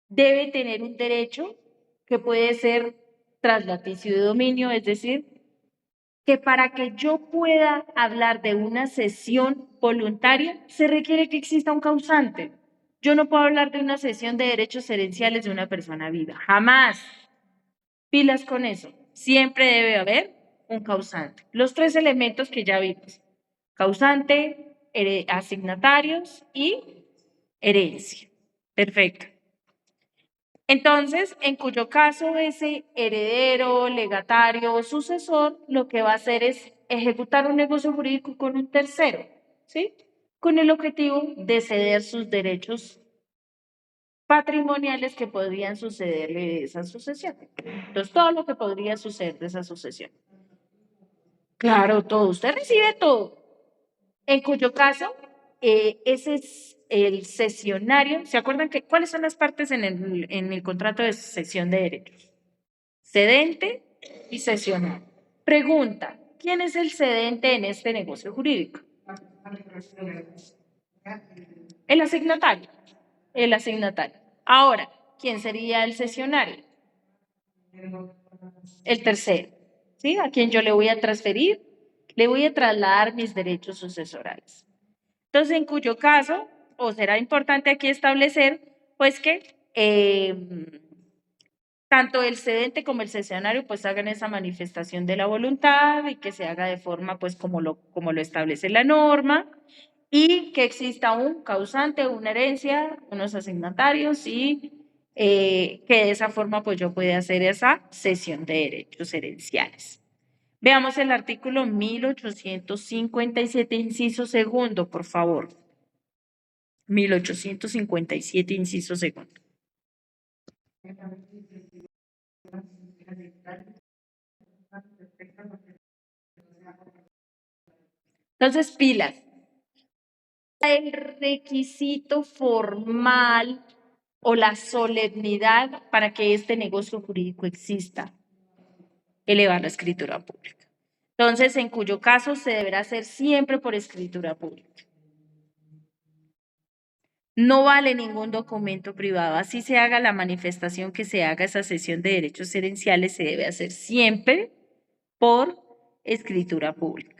debe tener un derecho que puede ser traslaticio de dominio, es decir, que para que yo pueda hablar de una cesión voluntaria, se requiere que exista un causante. Yo no puedo hablar de una cesión de derechos herenciales de una persona viva. Jamás. Pilas con eso. Siempre debe haber un causante. Los tres elementos que ya vimos. Causante, asignatarios y herencia. Perfecto. Entonces, en cuyo caso ese heredero, legatario o sucesor lo que va a hacer es ejecutar un negocio jurídico con un tercero, ¿sí? Con el objetivo de ceder sus derechos patrimoniales que podrían sucederle de esa sucesión. Entonces, todo lo que podría suceder de esa sucesión. Claro, todo. Usted recibe todo. En cuyo caso, ese es el cesionario. ¿Se acuerdan cuáles son las partes en el contrato de cesión de derechos? Cedente y cesionario. Pregunta, ¿quién es el cedente en este negocio jurídico? El asignatario. El asignatario. Ahora, ¿quién sería el cesionario? El tercero. ¿Sí? A quien yo le voy a transferir, le voy a trasladar mis derechos sucesorales. Entonces, en cuyo caso, o será importante aquí establecer, pues que tanto el cedente como el cesionario pues hagan esa manifestación de la voluntad y que se haga de forma pues como lo establece la norma y que exista un causante, una herencia, unos asignatarios y que de esa forma pues yo pueda hacer esa cesión de derechos herenciales. Veamos el artículo 1857, inciso segundo, por favor. 1857, inciso segundo. Entonces, pilas. El requisito formal o la solemnidad para que este negocio jurídico exista, elevar la escritura pública. Entonces, en cuyo caso se deberá hacer siempre por escritura pública. No vale ningún documento privado. Así se haga la manifestación que se haga esa cesión de derechos herenciales, se debe hacer siempre por escritura pública.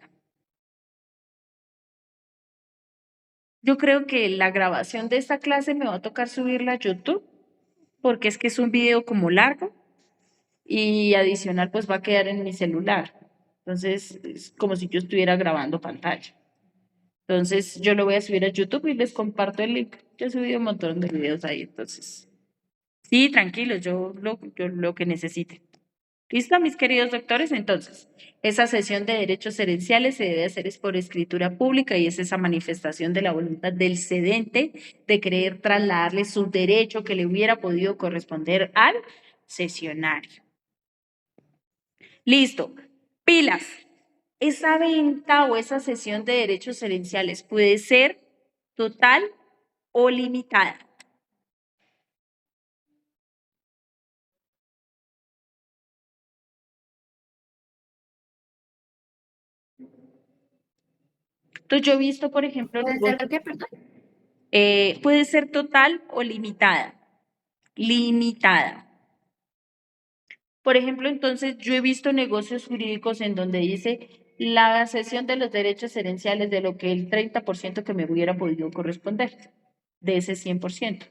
Yo creo que la grabación de esta clase me va a tocar subirla a YouTube, porque es que es un video como largo y adicional pues va a quedar en mi celular. Entonces, es como si yo estuviera grabando pantalla. Entonces, yo lo voy a subir a YouTube y les comparto el link. Yo he subido un montón de videos ahí, entonces. Sí, tranquilos, yo lo que necesite. ¿Listo, mis queridos doctores? Entonces, esa cesión de derechos herenciales se debe hacer es por escritura pública y es esa manifestación de la voluntad del cedente de querer trasladarle su derecho que le hubiera podido corresponder al cesionario. Listo. Pilas. Esa venta o esa cesión de derechos herenciales puede ser total o limitada. Entonces, yo he visto, por ejemplo, ¿Puede ser qué, perdón? puede ser total o limitada. Limitada. Por ejemplo, entonces, yo he visto negocios jurídicos en donde dice la cesión de los derechos herenciales de lo que el 30% que me hubiera podido corresponder, de ese 100%.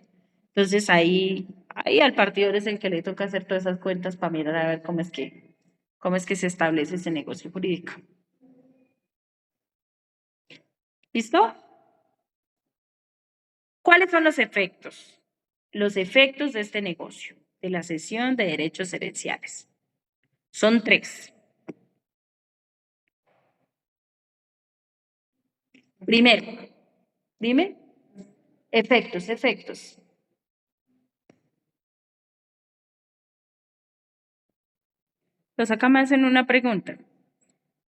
Entonces, ahí al partido es el que le toca hacer todas esas cuentas para mirar a ver cómo es que se establece ese negocio jurídico. ¿Listo? ¿Cuáles son los efectos? Los efectos de este negocio, de la cesión de derechos herenciales. Son 3. Primero, dime, efectos. Pues acá me hacen una pregunta.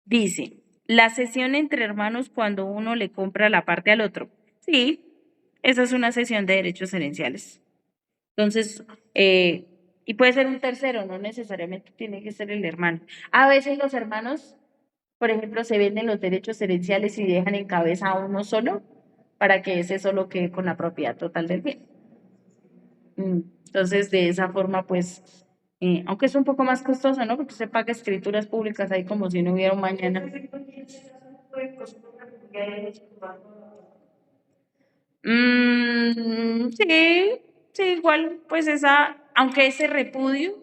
Dice, la cesión entre hermanos cuando uno le compra la parte al otro. Sí, esa es una cesión de derechos herenciales. Entonces, y puede ser un tercero, no necesariamente tiene que ser el hermano. A veces los hermanos, por ejemplo, se venden los derechos herenciales y dejan en cabeza a uno solo para que ese solo quede con la propiedad total del bien. Entonces, de esa forma, pues, aunque es un poco más costoso, ¿no? Porque se paga escrituras públicas ahí como si no hubiera un mañana. Sí, igual, pues aunque ese repudio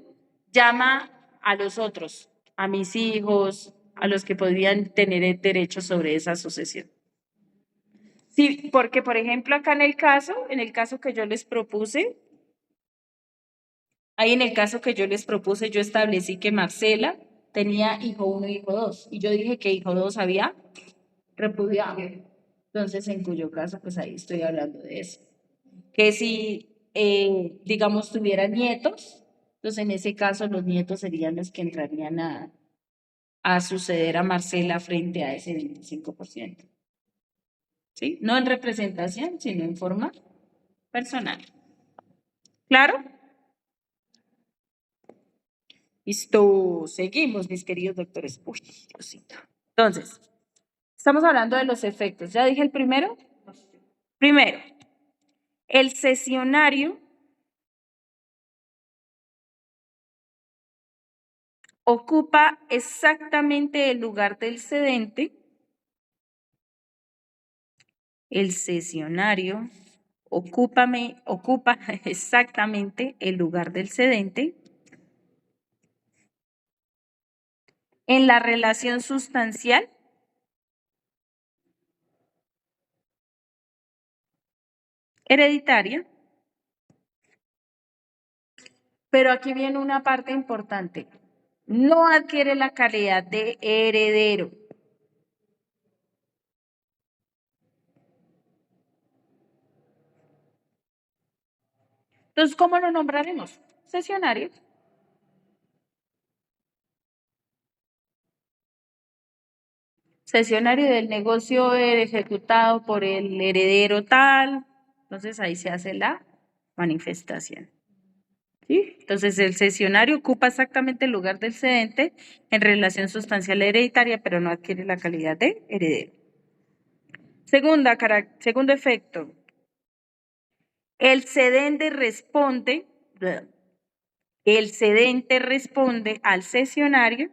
llama a los otros, a mis hijos, a los que podrían tener derecho sobre esa sucesión. Sí, porque por ejemplo acá en el caso que yo les propuse, ahí en el caso que yo les propuse, yo establecí que Marcela tenía hijo 1 y hijo 2, y yo dije que hijo 2 había repudiado. Entonces, en cuyo caso, pues ahí estoy hablando de eso. Que si, digamos, tuviera nietos, entonces en ese caso los nietos serían los que entrarían a suceder a Marcela frente a ese 25%. ¿Sí? No en representación, sino en forma personal. ¿Claro? Listo, seguimos, mis queridos doctores. Uy, Diosito. Entonces, estamos hablando de los efectos. ¿Ya dije el primero? Primero, el cesionario ocupa exactamente el lugar del cedente. El cesionario ocupa exactamente el lugar del cedente en la relación sustancial hereditaria. Pero aquí viene una parte importante. No adquiere la calidad de heredero. Entonces, ¿cómo lo nombraremos? Cesionario. cesionario del negocio ejecutado por el heredero tal. Entonces ahí se hace la manifestación. ¿Sí? Entonces el cesionario ocupa exactamente el lugar del cedente en relación sustancial hereditaria, pero no adquiere la calidad de heredero. Segundo efecto. El cedente responde al cesionario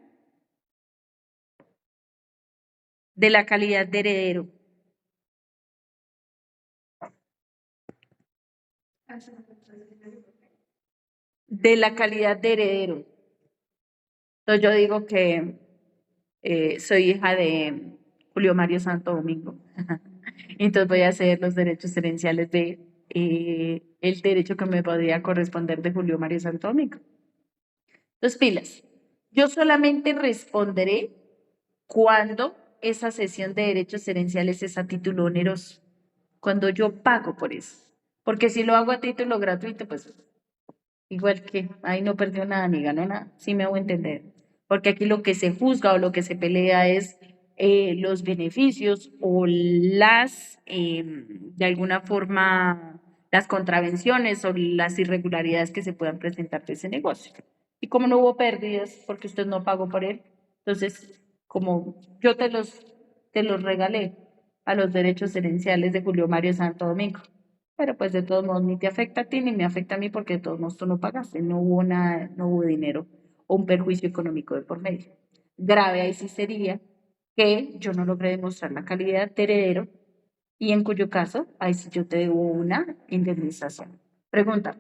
de la calidad de heredero. De la calidad de heredero. Entonces yo digo que soy hija de Julio Mario Santo Domingo. Entonces voy a hacer los derechos herenciales de el derecho que me podría corresponder de Julio Mario Santo Domingo. Entonces, pilas. Yo solamente responderé cuando esa cesión de derechos herenciales es a título oneroso, cuando yo pago por eso. Porque si lo hago a título gratuito, pues igual que ahí no perdió nada ni ganó nada, sí me hago entender. Porque aquí lo que se juzga o lo que se pelea es los beneficios o de alguna forma, las contravenciones o las irregularidades que se puedan presentar de ese negocio. Y como no hubo pérdidas porque usted no pagó por él, entonces, como yo te los regalé a los derechos herenciales de Julio Mario Santo Domingo. Pero pues de todos modos ni te afecta a ti ni me afecta a mí porque de todos modos tú no pagaste, no hubo nada, no hubo dinero o un perjuicio económico de por medio. Grave ahí sí sería que yo no logré demostrar la calidad de heredero y en cuyo caso ahí sí yo te debo una indemnización. Pregunta,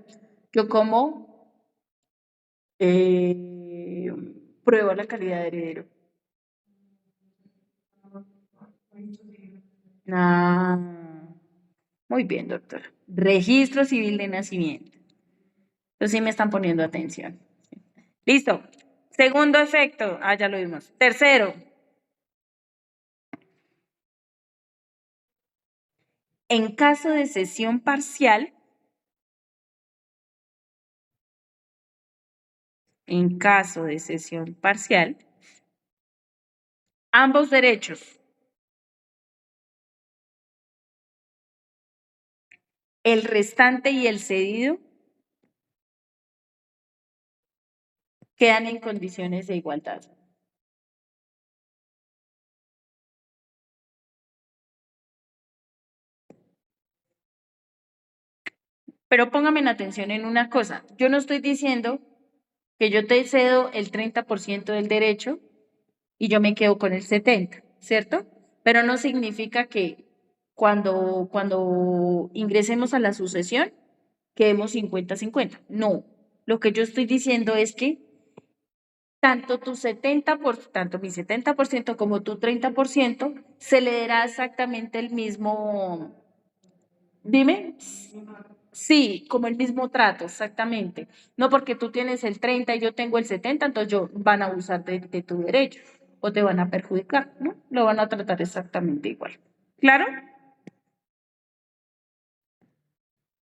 ¿yo cómo pruebo la calidad de heredero? Ah, muy bien, doctor. Registro civil de nacimiento. Entonces sí me están poniendo atención. Listo. Segundo efecto. Ah, ya lo vimos. Tercero. En caso de cesión parcial, ambos derechos, el restante y el cedido, quedan en condiciones de igualdad. Pero póngame en atención en una cosa. Yo no estoy diciendo que yo te cedo el 30% del derecho y yo me quedo con el 70%, ¿cierto? Pero no significa que cuando ingresemos a la sucesión quedemos 50-50. No. Lo que yo estoy diciendo es que tanto mi 70% como tu 30% se le dará exactamente el mismo, dime, sí, como el mismo trato, exactamente. No porque tú tienes el 30 y yo tengo el 70, entonces van a abusar de tu derecho o te van a perjudicar, ¿no? Lo van a tratar exactamente igual. ¿Claro?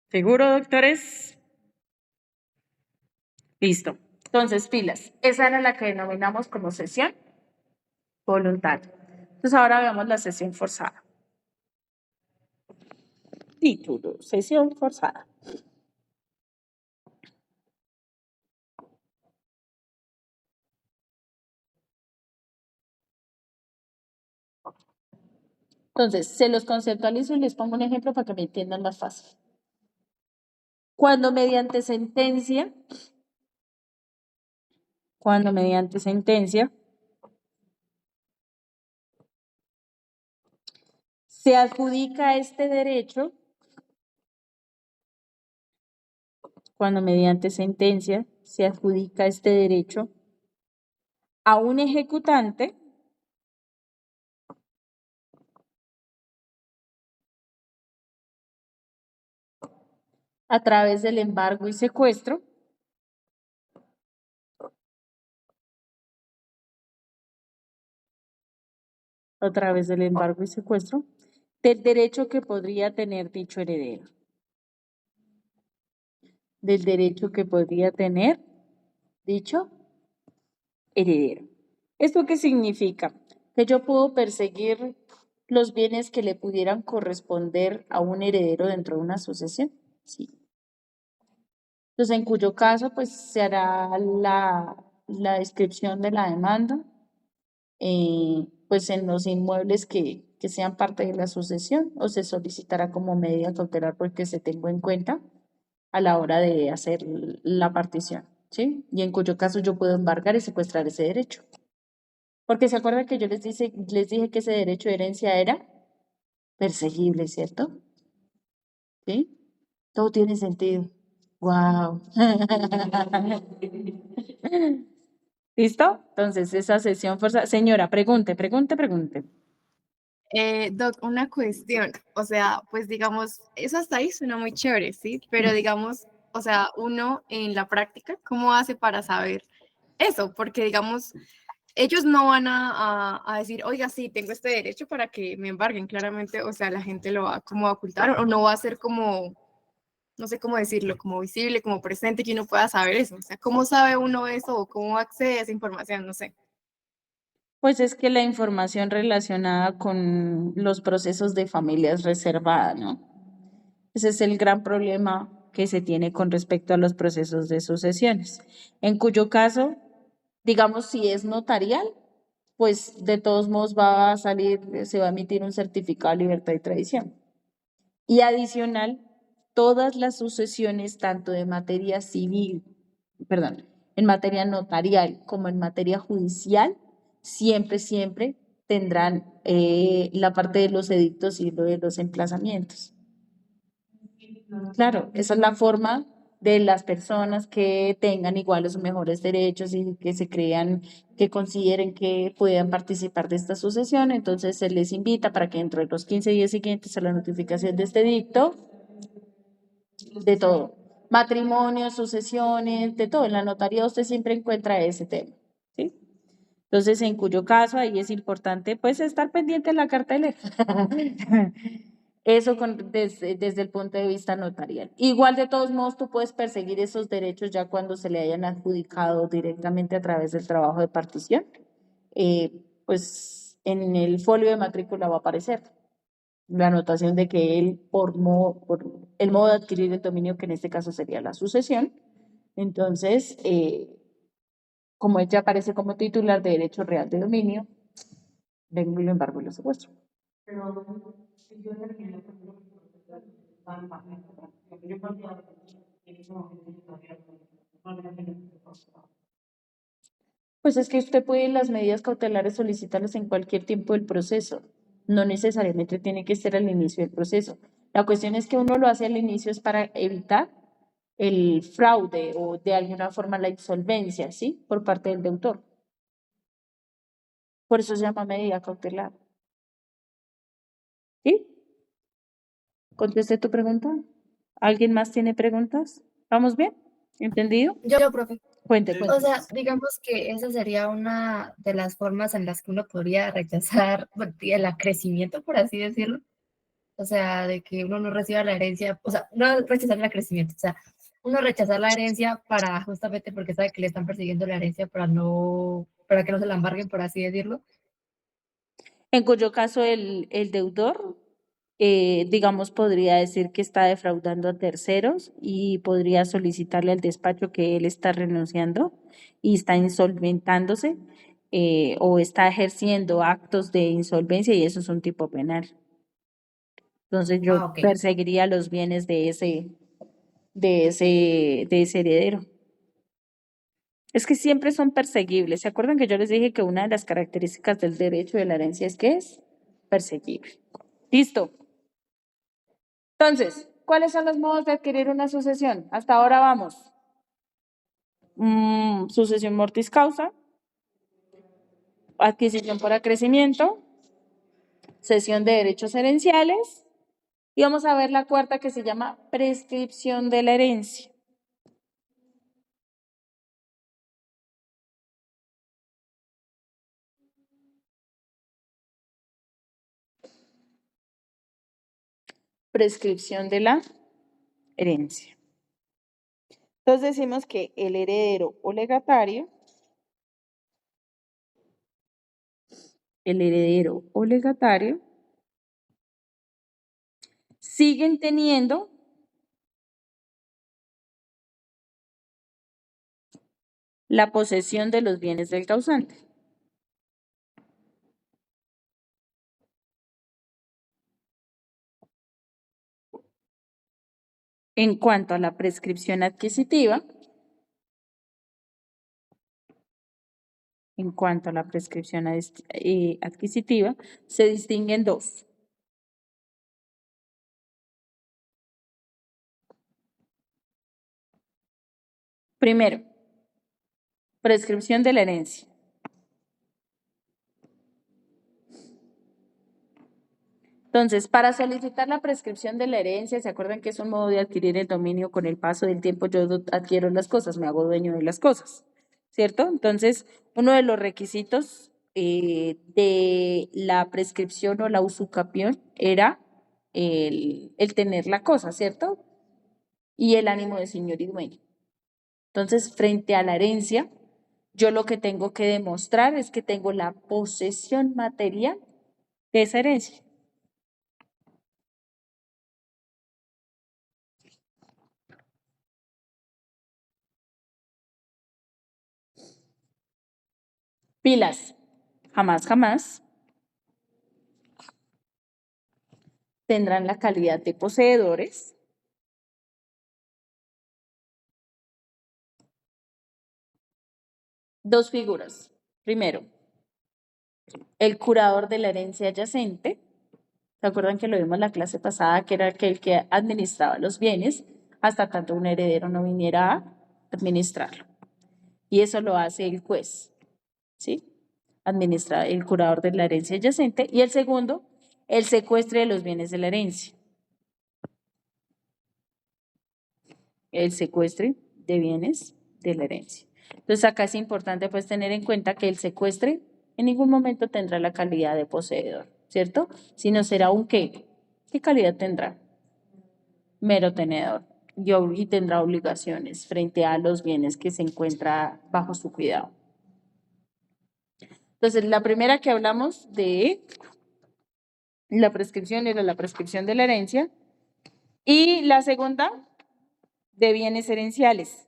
¿Seguro, doctores? Listo. Entonces, pilas. Esa era la que denominamos como cesión voluntaria. Entonces, ahora veamos la cesión forzada. Título, cesión forzada. Entonces, se los conceptualizo y les pongo un ejemplo para que me entiendan más fácil. Cuando mediante sentencia se adjudica este derecho, a un ejecutante a través del embargo y secuestro del derecho que podría tener dicho heredero. ¿Esto qué significa? que yo puedo perseguir los bienes que le pudieran corresponder a un heredero dentro de una sucesión. Sí. Entonces, en cuyo caso, pues se hará la descripción de la demanda, pues en los inmuebles que sean parte de la sucesión, o se solicitará como medida cautelar porque se tengo en cuenta a la hora de hacer la partición, ¿sí? Y en cuyo caso yo puedo embargar y secuestrar ese derecho. Porque se acuerdan que yo les dije que ese derecho de herencia era perseguible, ¿cierto? ¿Sí? Todo tiene sentido. Wow. ¿Listo? Entonces, esa sesión forzada. Señora, pregunte. Doc, una cuestión, o sea, pues digamos, eso hasta ahí suena muy chévere, ¿sí? Pero digamos, o sea, uno en la práctica, ¿cómo hace para saber eso? Porque digamos, ellos no van a decir, oiga, sí, tengo este derecho para que me embarguen, claramente, o sea, la gente lo va como a ocultar o no va a ser como, no sé cómo decirlo, como visible, como presente, que uno pueda saber eso. O sea, ¿cómo sabe uno eso o cómo accede a esa información? No sé. Pues es que la información relacionada con los procesos de familia es reservada, ¿no? Ese es el gran problema que se tiene con respecto a los procesos de sucesiones, en cuyo caso, digamos, si es notarial, pues de todos modos va a salir, se va a emitir un certificado de libertad y tradición. Y adicional, todas las sucesiones, tanto de materia civil, perdón, en materia notarial como en materia judicial, siempre tendrán la parte de los edictos y lo de los emplazamientos. Claro, esa es la forma de las personas que tengan iguales o mejores derechos y que se crean, que consideren que puedan participar de esta sucesión. Entonces se les invita para que dentro de los 15 días siguientes a la notificación de este edicto, de todo, matrimonios, sucesiones, de todo. En la notaría usted siempre encuentra ese tema, ¿sí? Entonces, en cuyo caso ahí es importante pues estar pendiente de la cartelera. Eso desde el punto de vista notarial. Igual de todos modos tú puedes perseguir esos derechos ya cuando se le hayan adjudicado directamente a través del trabajo de partición. Pues en el folio de matrícula va a aparecer la anotación de que él, por el modo de adquirir el dominio, que en este caso sería la sucesión, entonces, como él ya aparece como titular de derecho real de dominio, vengo y lo embargo y lo secuestro. Pues es que usted puede las medidas cautelares solicitarlas en cualquier tiempo del proceso. No necesariamente tiene que ser al inicio del proceso. La cuestión es que uno lo hace al inicio es para evitar el fraude o de alguna forma la insolvencia, ¿sí? Por parte del deudor. Por eso se llama medida cautelar. ¿Sí? ¿Contesté tu pregunta? ¿Alguien más tiene preguntas? ¿Vamos bien? ¿Entendido? Yo, profe. Cuente. O sea, digamos que esa sería una de las formas en las que uno podría rechazar bueno, el acrecimiento, por así decirlo. O sea, de que uno no reciba la herencia, o sea, no rechazar el acrecimiento, o sea, uno rechazar la herencia para justamente porque sabe que le están persiguiendo la herencia para que no se la embarguen, por así decirlo. En cuyo caso el deudor, digamos, podría decir que está defraudando a terceros y podría solicitarle al despacho que él está renunciando y está insolventándose o está ejerciendo actos de insolvencia y eso es un tipo penal. Entonces yo Ah, ok. perseguiría los bienes de ese heredero. Es que siempre son perseguibles. ¿Se acuerdan que yo les dije que una de las características del derecho de la herencia es que es perseguible? Listo. Entonces, ¿cuáles son los modos de adquirir una sucesión? Hasta ahora vamos. Sucesión mortis causa, adquisición por acrecimiento, cesión de derechos herenciales y vamos a ver la cuarta que se llama prescripción de la herencia. Prescripción de la herencia. Entonces decimos que el heredero o legatario el heredero o legatario siguen teniendo la posesión de los bienes del causante. En cuanto a la prescripción adquisitiva, adquisitiva, se distinguen dos. Primero, prescripción de la herencia. Entonces, para solicitar la prescripción de la herencia, ¿se acuerdan que es un modo de adquirir el dominio con el paso del tiempo? Yo adquiero las cosas, me hago dueño de las cosas, ¿cierto? Entonces, uno de los requisitos de la prescripción o la usucapión era el tener la cosa, ¿cierto? Y el ánimo de señor y dueño. Entonces, frente a la herencia, yo lo que tengo que demostrar es que tengo la posesión material de esa herencia. Pilas, jamás tendrán la calidad de poseedores. Dos figuras. Primero, el curador de la herencia adyacente. ¿Se acuerdan que lo vimos en la clase pasada, que era aquel que administraba los bienes hasta tanto un heredero no viniera a administrarlo? Y eso lo hace el juez, ¿sí? Administra el curador de la herencia adyacente. Y el segundo, el secuestre de los bienes de la herencia. El secuestre de bienes de la herencia. Entonces acá es importante pues tener en cuenta que el secuestre en ningún momento tendrá la calidad de poseedor, ¿cierto? Sino será un ¿qué? ¿Qué calidad tendrá? Mero tenedor. Y tendrá obligaciones frente a los bienes que se encuentra bajo su cuidado. Entonces, la primera que hablamos de la prescripción era la prescripción de la herencia y la segunda de bienes herenciales.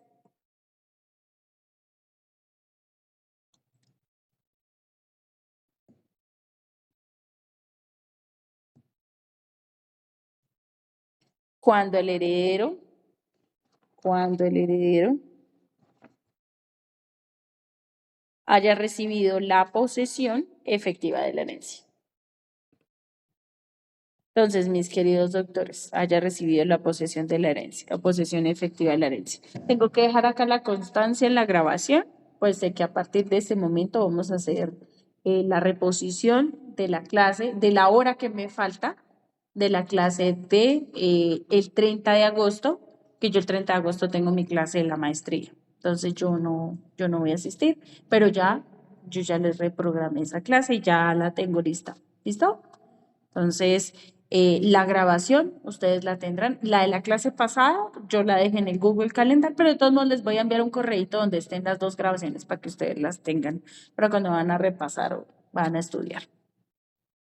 Cuando el heredero haya recibido la posesión efectiva de la herencia. Entonces, mis queridos doctores, haya recibido la posesión de la herencia, la posesión efectiva de la herencia. Tengo que dejar acá la constancia en la grabación, pues de que a partir de este momento vamos a hacer la reposición de la clase, de la hora que me falta, de la clase de el 30 de agosto, que yo el 30 de agosto tengo mi clase de la maestría. Entonces yo no voy a asistir, pero yo ya les reprogramé esa clase y ya la tengo lista. ¿Listo? Entonces, la grabación, ustedes la tendrán. La de la clase pasada, yo la dejé en el Google Calendar, pero de todos modos les voy a enviar un correíto donde estén las dos grabaciones para que ustedes las tengan para cuando van a repasar o van a estudiar.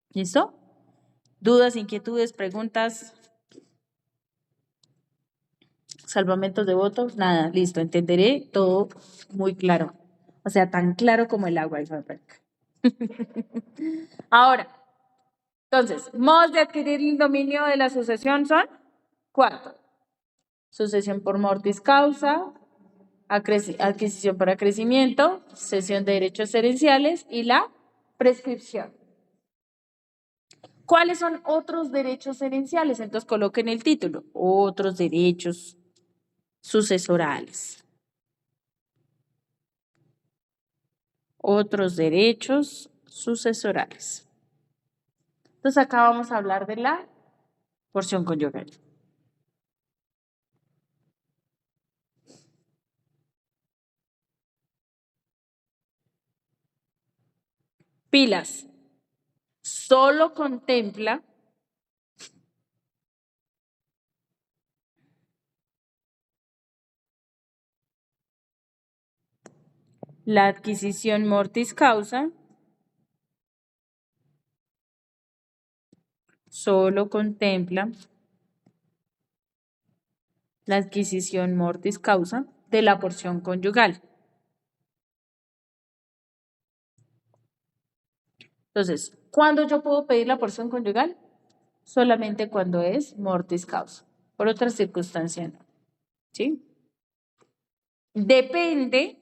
¿Listo? ¿Dudas, inquietudes, preguntas? ¿Salvamentos de votos? Nada, listo, entenderé todo muy claro. O sea, tan claro como el agua. Ahora, entonces, modos de adquirir el dominio de la sucesión son 4. Sucesión por mortis causa, adquisición por acrecimiento, cesión de derechos herenciales y la prescripción. ¿Cuáles son otros derechos herenciales? Entonces coloquen el título, otros derechos sucesorales. Otros derechos sucesorales. Entonces acá vamos a hablar de la porción conyugal. Pilas. Solo contempla la adquisición mortis causa solo contempla la adquisición mortis causa de la porción conyugal. Entonces, ¿cuándo yo puedo pedir la porción conyugal? Solamente cuando es mortis causa. Por otra circunstancia no. ¿Sí? Depende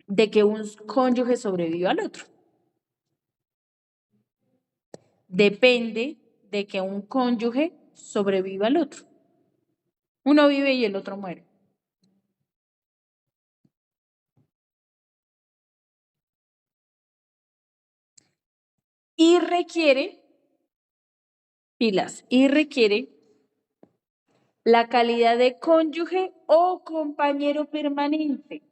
de que un cónyuge sobreviva al otro. Depende de que un cónyuge sobreviva al otro. Uno vive y el otro muere. Y requiere, pilas, y requiere la calidad de cónyuge o compañero permanente.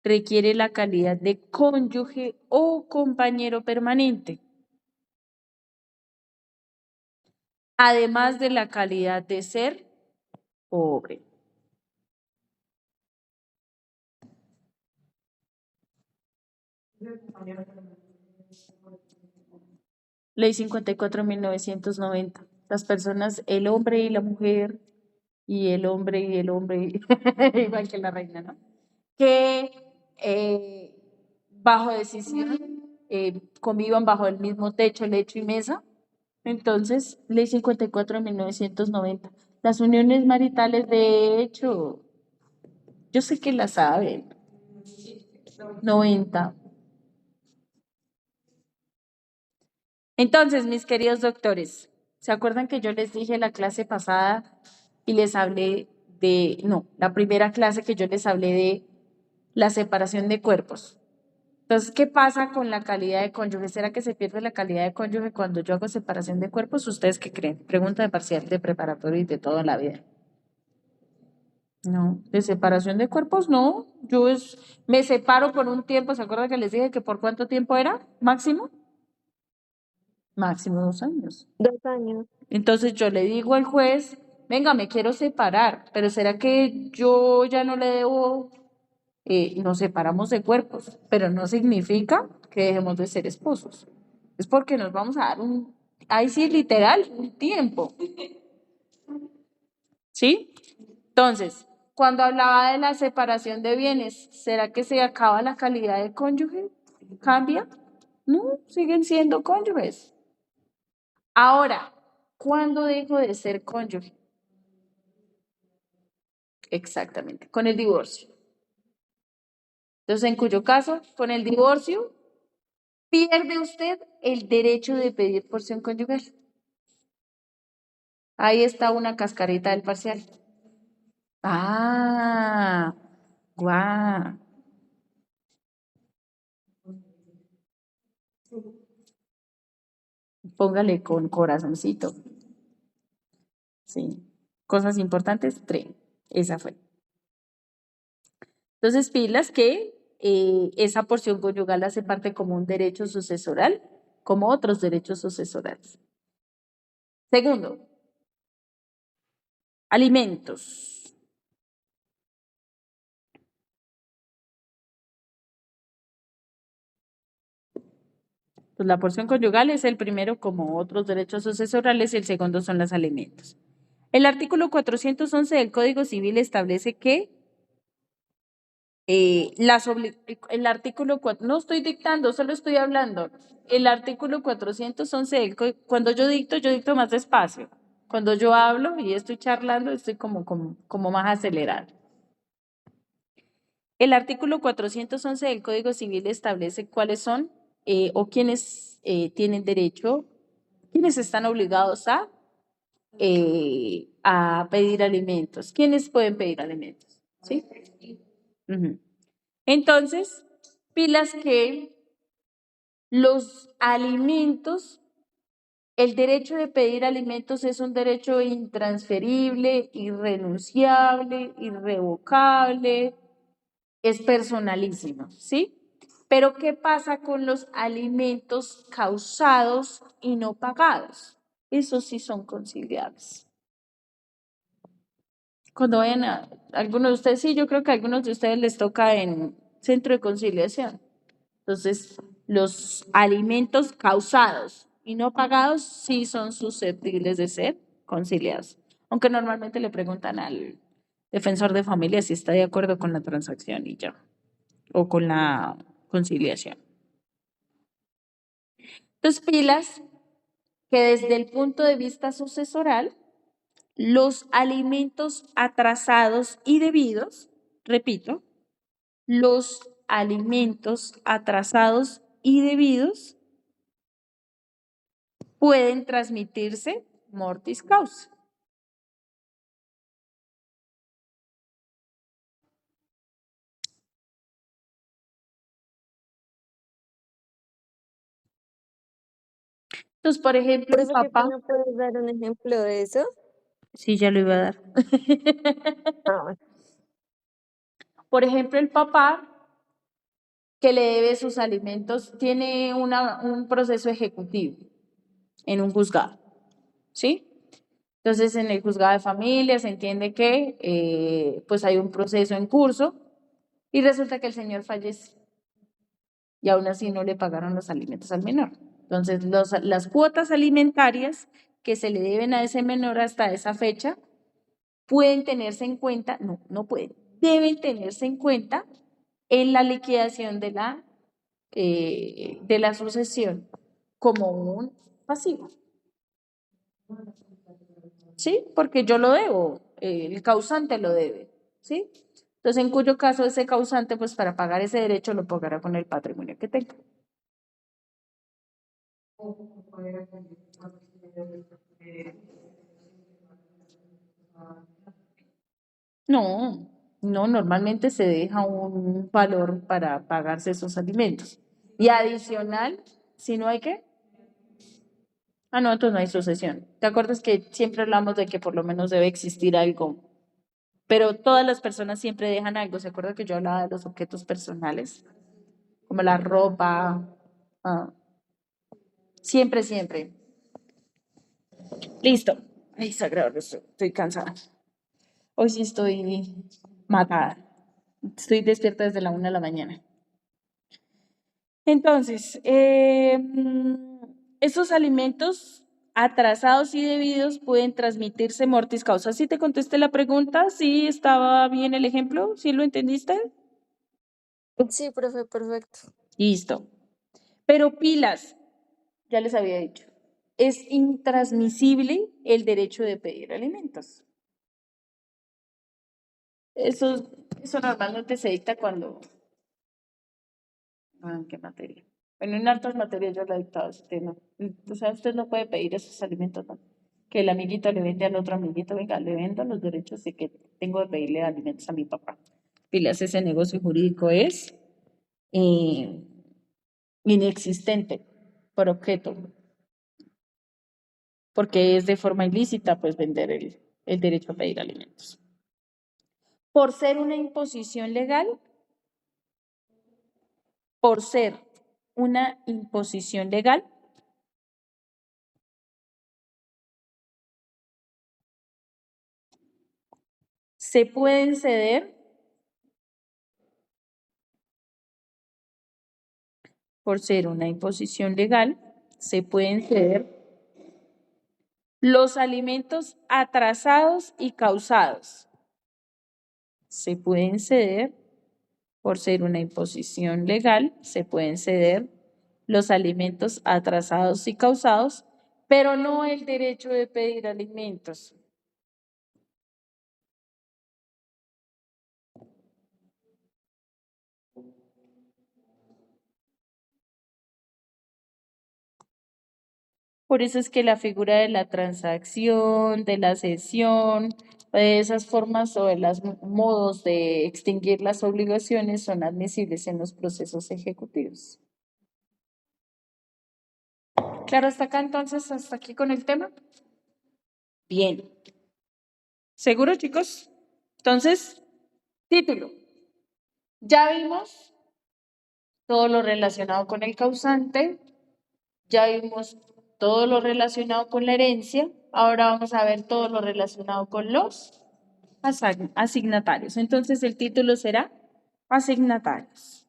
Requiere la calidad de cónyuge o compañero permanente. Además de la calidad de ser pobre. Ley 54.990. Las personas, el hombre y la mujer, y el hombre, igual que la reina, ¿no? Que bajo decisión convivan bajo el mismo techo, lecho y mesa. Entonces, Ley 54.990. Las uniones maritales, de hecho, yo sé que la saben. 90. Entonces, mis queridos doctores, ¿se acuerdan que yo les dije la clase pasada y les hablé de, no, la primera clase que yo les hablé de la separación de cuerpos? Entonces, ¿qué pasa con la calidad de cónyuge? ¿Será que se pierde la calidad de cónyuge cuando yo hago separación de cuerpos? ¿Ustedes qué creen? Pregunta de parcial, de preparatorio y de toda la vida. No, de separación de cuerpos no. Me separo por un tiempo. ¿Se acuerdan que les dije que por cuánto tiempo era? ¿Máximo? Máximo 2 años. 2 años. Entonces yo le digo al juez, venga, me quiero separar, pero ¿será que yo ya no le debo? Nos separamos de cuerpos, pero no significa que dejemos de ser esposos. Es porque nos vamos a dar ahí sí, literal, un tiempo. ¿Sí? Entonces, cuando hablaba de la separación de bienes, ¿será que se acaba la calidad de cónyuge? ¿Cambia? No, siguen siendo cónyuges. Ahora, ¿cuándo dejo de ser cónyuge? Exactamente, con el divorcio. Entonces, en cuyo caso, con el divorcio, pierde usted el derecho de pedir porción conyugal. Ahí está una cascarita del parcial. Ah, guau. Póngale con corazoncito. Sí. Cosas importantes, 3. Esa fue. Entonces, pilas que esa porción conyugal hace parte como un derecho sucesoral, como otros derechos sucesorales. Segundo, alimentos. Pues la porción conyugal es el primero como otros derechos sucesorales y el segundo son los alimentos. El artículo 411 del Código Civil establece que el artículo 4, no estoy dictando, solo estoy hablando. El artículo 411 del Código, cuando yo dicto más despacio. Cuando yo hablo y estoy charlando, estoy como más acelerado. El artículo 411 del Código Civil establece cuáles son o quiénes tienen derecho, quiénes están obligados a pedir alimentos. ¿Quiénes pueden pedir alimentos? ¿Sí? Ujú. Entonces, pilas que los alimentos, el derecho de pedir alimentos es un derecho intransferible, irrenunciable, irrevocable, es personalísimo, ¿sí? Pero ¿qué pasa con los alimentos causados y no pagados? Esos sí son conciliables. Cuando vayan algunos de ustedes, sí, yo creo que a algunos de ustedes les toca en centro de conciliación. Entonces, los alimentos causados y no pagados sí son susceptibles de ser conciliados. Aunque normalmente le preguntan al defensor de familia si está de acuerdo con la transacción y ya, o con la conciliación. Entonces, pilas que desde el punto de vista sucesoral, los alimentos atrasados y debidos, repito, los alimentos atrasados y debidos pueden transmitirse mortis causa. Entonces, por ejemplo, el Profe, ¿qué papá, pena puedes dar un ejemplo de eso? sí, ya lo iba a dar. Ah, Por ejemplo, el papá que le debe sus alimentos tiene un proceso ejecutivo en un juzgado, ¿sí? Entonces, en el juzgado de familia se entiende que pues hay un proceso en curso y resulta que el señor fallece y aún así no le pagaron los alimentos al menor. Entonces, las cuotas alimentarias que se le deben a ese menor hasta esa fecha pueden tenerse en cuenta, no pueden, deben tenerse en cuenta en la liquidación de la sucesión como un pasivo. ¿Sí? Porque yo lo debo, el causante lo debe, ¿sí? Entonces, en cuyo caso ese causante, pues para pagar ese derecho lo pagará con el patrimonio que tenga. No, normalmente se deja un valor para pagarse esos alimentos. Y adicional, si no hay qué. Ah, no, entonces no hay sucesión. ¿Te acuerdas que siempre hablamos de que por lo menos debe existir algo? Pero todas las personas siempre dejan algo. ¿Se acuerda que yo hablaba de los objetos personales? Como la ropa. ah, Siempre, siempre. Listo. Ay, sagrado, estoy cansada. Hoy sí estoy matada. Estoy despierta desde la 1 de la mañana. Entonces, esos alimentos atrasados y debidos pueden transmitirse mortis causa. ¿Sí te contesté la pregunta? ¿Sí estaba bien el ejemplo? ¿Sí lo entendiste? sí, profe, perfecto. Listo. Pero pilas, ya les había dicho, es intransmisible el derecho de pedir alimentos. Eso normalmente se dicta cuando... ¿En qué materia? Bueno, en hartas materias yo la he dictado ese tema. O sea, usted no puede pedir esos alimentos, ¿no? Que el amiguito le vende al otro amiguito, venga, le vendo los derechos de que tengo de pedirle alimentos a mi papá. Pilas, ese negocio jurídico es eh, inexistente por objeto, porque es de forma ilícita, pues, vender el derecho a pedir alimentos. Por ser una imposición legal, por ser una imposición legal, se pueden ceder, por ser una imposición legal, se pueden ceder los alimentos atrasados y causados. Se pueden ceder, por ser una imposición legal, se pueden ceder los alimentos atrasados y causados, pero no el derecho de pedir alimentos. Por eso es que la figura de la transacción, de la cesión, de esas formas o de los modos de extinguir las obligaciones son admisibles en los procesos ejecutivos. ¿Claro hasta acá entonces? ¿Hasta aquí con el tema? Bien. ¿Seguro, chicos? Entonces, título. Ya vimos todo lo relacionado con el causante, ya vimos todo lo relacionado con la herencia, ahora vamos a ver todo lo relacionado con los asignatarios. Entonces, el título será asignatarios.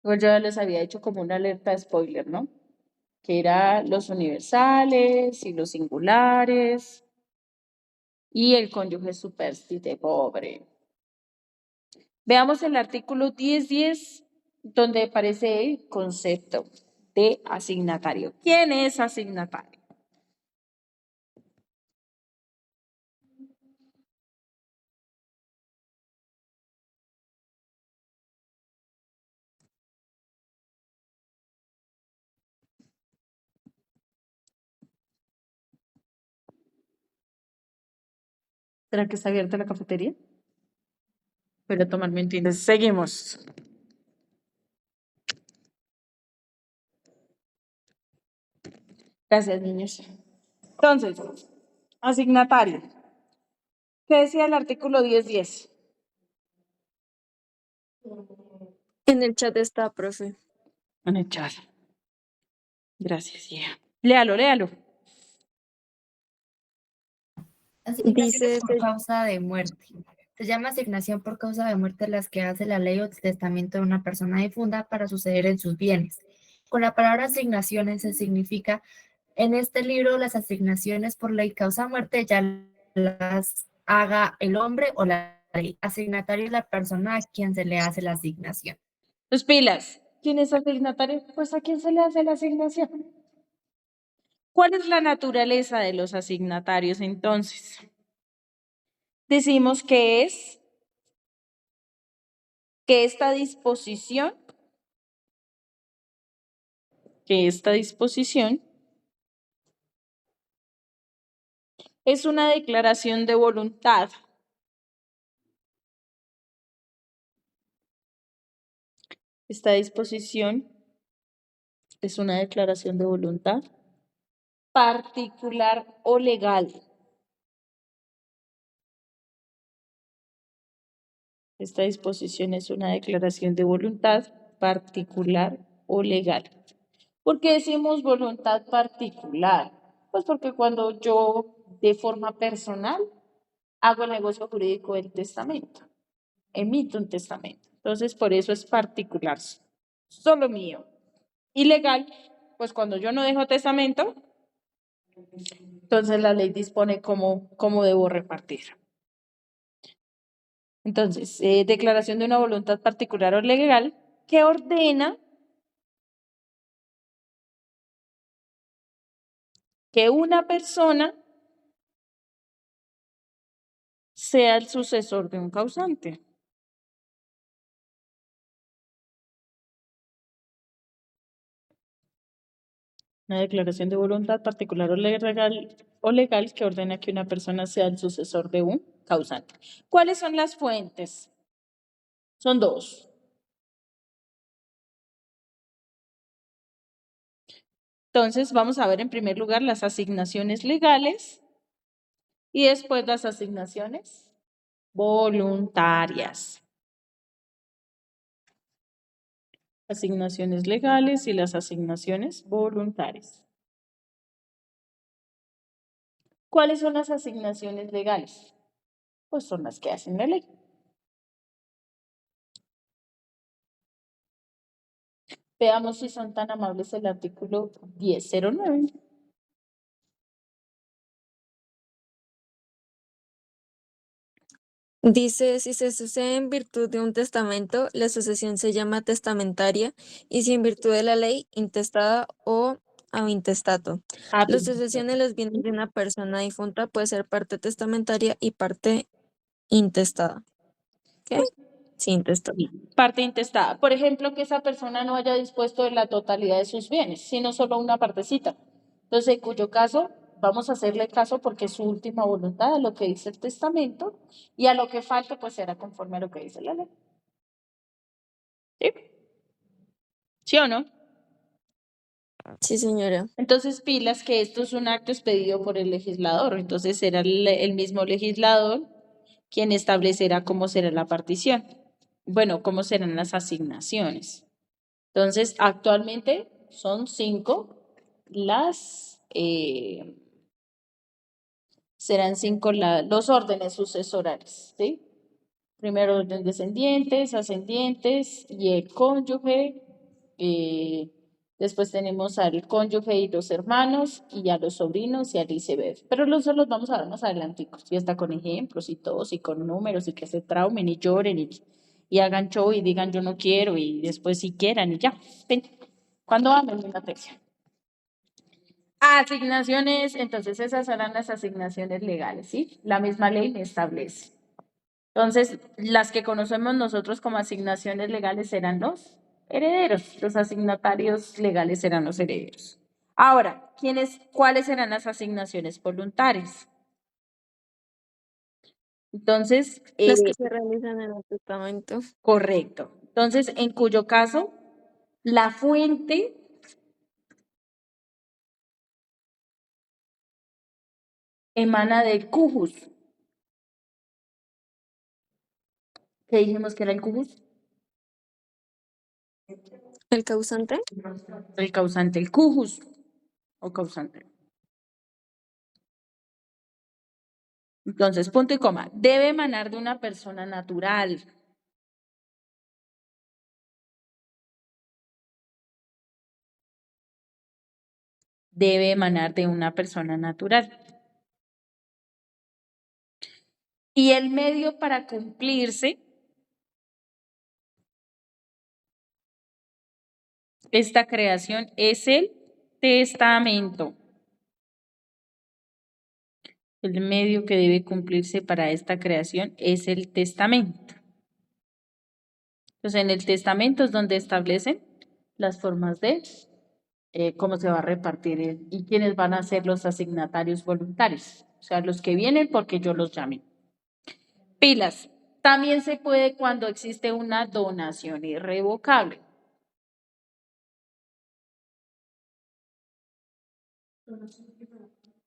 Yo ya les había hecho como una alerta de spoiler, ¿no? Que era los universales y los singulares y el cónyuge superstite pobre. Veamos el artículo 10.10, donde aparece el concepto de asignatario. ¿Quién es asignatario? ¿Será que está abierta la cafetería? Voy a tomarme un tinto. Seguimos. Gracias, niños. Entonces, asignatario. ¿Qué decía el artículo 10.10? En el chat está, profe. En el chat. Gracias, hija. Léalo. Asignaciones Dice, por causa de muerte. Se llama asignación por causa de muerte las que hace la ley o el testamento de una persona difunta para suceder en sus bienes. Con la palabra asignaciones se significa, en este libro, las asignaciones por ley causa muerte ya las haga el hombre o la ley. Asignatario es la persona a quien se le hace la asignación. Los pilas. ¿Quién es asignatario? Pues a quién se le hace la asignación. ¿Cuál es la naturaleza de los asignatarios entonces? Decimos que es que esta disposición es una declaración de voluntad. Esta disposición es una declaración de voluntad particular o legal. Esta disposición es una declaración de voluntad particular o legal. ¿Por qué decimos voluntad particular? Pues porque cuando yo de forma personal hago el negocio jurídico del testamento, emito un testamento. Entonces, por eso es particular, solo mío. Y legal, pues cuando yo no dejo testamento, entonces la ley dispone cómo debo repartir. Entonces, declaración de una voluntad particular o legal que ordena que una persona sea el sucesor de un causante. Una declaración de voluntad particular o legal que ordena que una persona sea el sucesor de un causante. ¿Cuáles son las fuentes? Son dos. Entonces, vamos a ver en primer lugar las asignaciones legales y después las asignaciones voluntarias. Asignaciones legales y las asignaciones voluntarias. ¿Cuáles son las asignaciones legales? Pues son las que hacen la ley. Veamos si son tan amables el artículo 1009. Dice, si se sucede en virtud de un testamento, la sucesión se llama testamentaria y si en virtud de la ley, intestada o intestato. La sucesión de los bienes de una persona difunta puede ser parte testamentaria y parte intestada. ¿Qué? Sí, intestada. Parte intestada. Por ejemplo, que esa persona no haya dispuesto de la totalidad de sus bienes, sino solo una partecita. Entonces, en cuyo caso, vamos a hacerle caso porque es su última voluntad a lo que dice el testamento y a lo que falte, pues será conforme a lo que dice la ley. ¿Sí? ¿Sí o no? Sí, señora. Entonces, pilas que esto es un acto expedido por el legislador. Entonces, será el mismo legislador quien establecerá cómo será la partición. Bueno, cómo serán las asignaciones. Entonces, actualmente son 5 las serán 5 los órdenes sucesorales, ¿sí? Primero orden descendientes, ascendientes y el cónyuge. Después tenemos al cónyuge y los hermanos y a los sobrinos y al viceversa. Pero los vamos a ver más adelanticos, y hasta con ejemplos y todos y con números y que se traumen y lloren y hagan show y digan yo no quiero y después si quieran y ya. Ven, cuando amen mi materia. Asignaciones, entonces esas serán las asignaciones legales, ¿sí? La misma ley me establece. Entonces, las que conocemos nosotros como asignaciones legales serán los herederos, los asignatarios legales serán los herederos. Ahora, ¿cuáles serán las asignaciones voluntarias? Entonces, Las que se realizan en el testamento. correcto. Entonces, en cuyo caso, la fuente emana del cujus. ¿Qué dijimos que era el cujus? ¿El causante? El causante, el cujus o causante. Entonces, punto y coma. Debe emanar de una persona natural. Debe emanar de una persona natural. Y el medio para cumplirse esta creación es el testamento. El medio que debe cumplirse para esta creación es el testamento. Entonces, en el testamento es donde establecen las formas de cómo se va a repartir y quiénes van a ser los asignatarios voluntarios. O sea, los que vienen porque yo los llame. Pilas. También se puede cuando existe una donación irrevocable.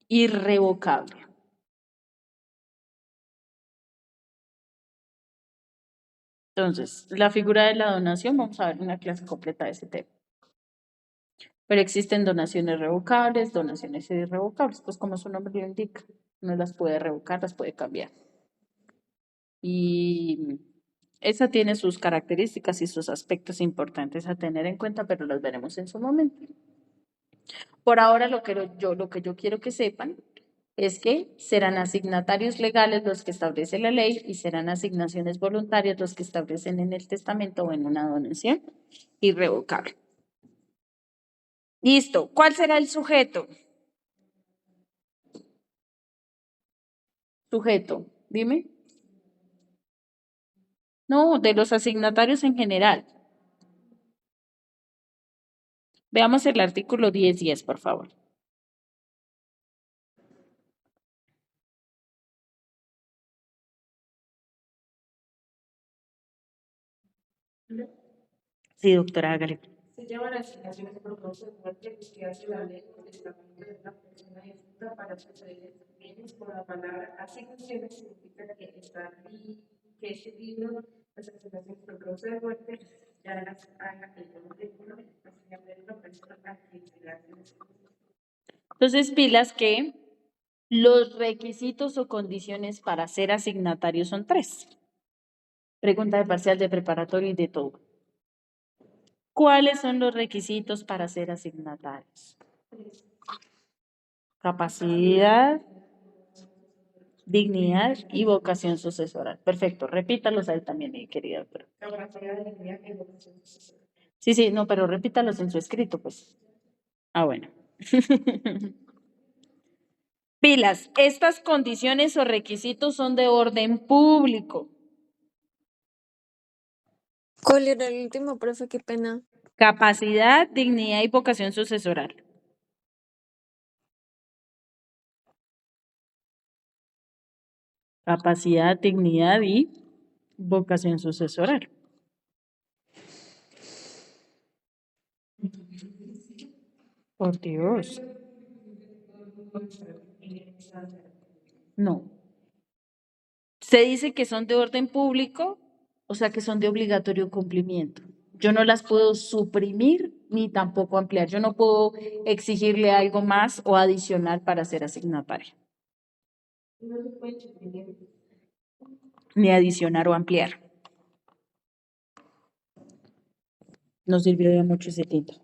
Irrevocable. Entonces, la figura de la donación, vamos a ver una clase completa de ese tema. Pero existen donaciones revocables, donaciones irrevocables, pues como su nombre lo indica, no las puede revocar, las puede cambiar. Y esa tiene sus características y sus aspectos importantes a tener en cuenta, pero los veremos en su momento. Por ahora lo que yo quiero que sepan es que serán asignatarios legales los que establece la ley y serán asignaciones voluntarias los que establecen en el testamento o en una donación irrevocable. Listo. ¿Cuál será el sujeto? Sujeto, dime. No, de los asignatarios en general. Veamos el artículo 10.10, por favor. Sí, doctora, hágale. Se llama las asignaciones por causa de muerte que hace la ley o testamento de una persona difunta para suceder sus bienes. Por la palabra asignaciones significa que está que ese libro, las asignaciones por causa de muerte, ya las haga el hombre de una persona a quien se le hacen. Entonces, pilas que los requisitos o condiciones para ser asignatario son 3. Pregunta de parcial, de preparatorio y de todo. ¿Cuáles son los requisitos para ser asignatarios? Capacidad, dignidad y vocación sucesoral. Perfecto, repítalos ahí también, mi querida doctora. Capacidad, dignidad y vocación sucesoral. Sí, no, pero repítalos en su escrito, pues. Ah, bueno. Pilas, estas condiciones o requisitos son de orden público. ¿Cuál era el último, profe? Qué pena. Capacidad, dignidad y vocación sucesoral. Capacidad, dignidad y vocación sucesoral. Por Dios. No. Se dice que son de orden público, o sea que son de obligatorio cumplimiento. Yo no las puedo suprimir ni tampoco ampliar. Yo no puedo exigirle algo más o adicional para ser asignataria. No se puede suprimir. ni adicionar o ampliar. No sirvió de mucho ese tinto.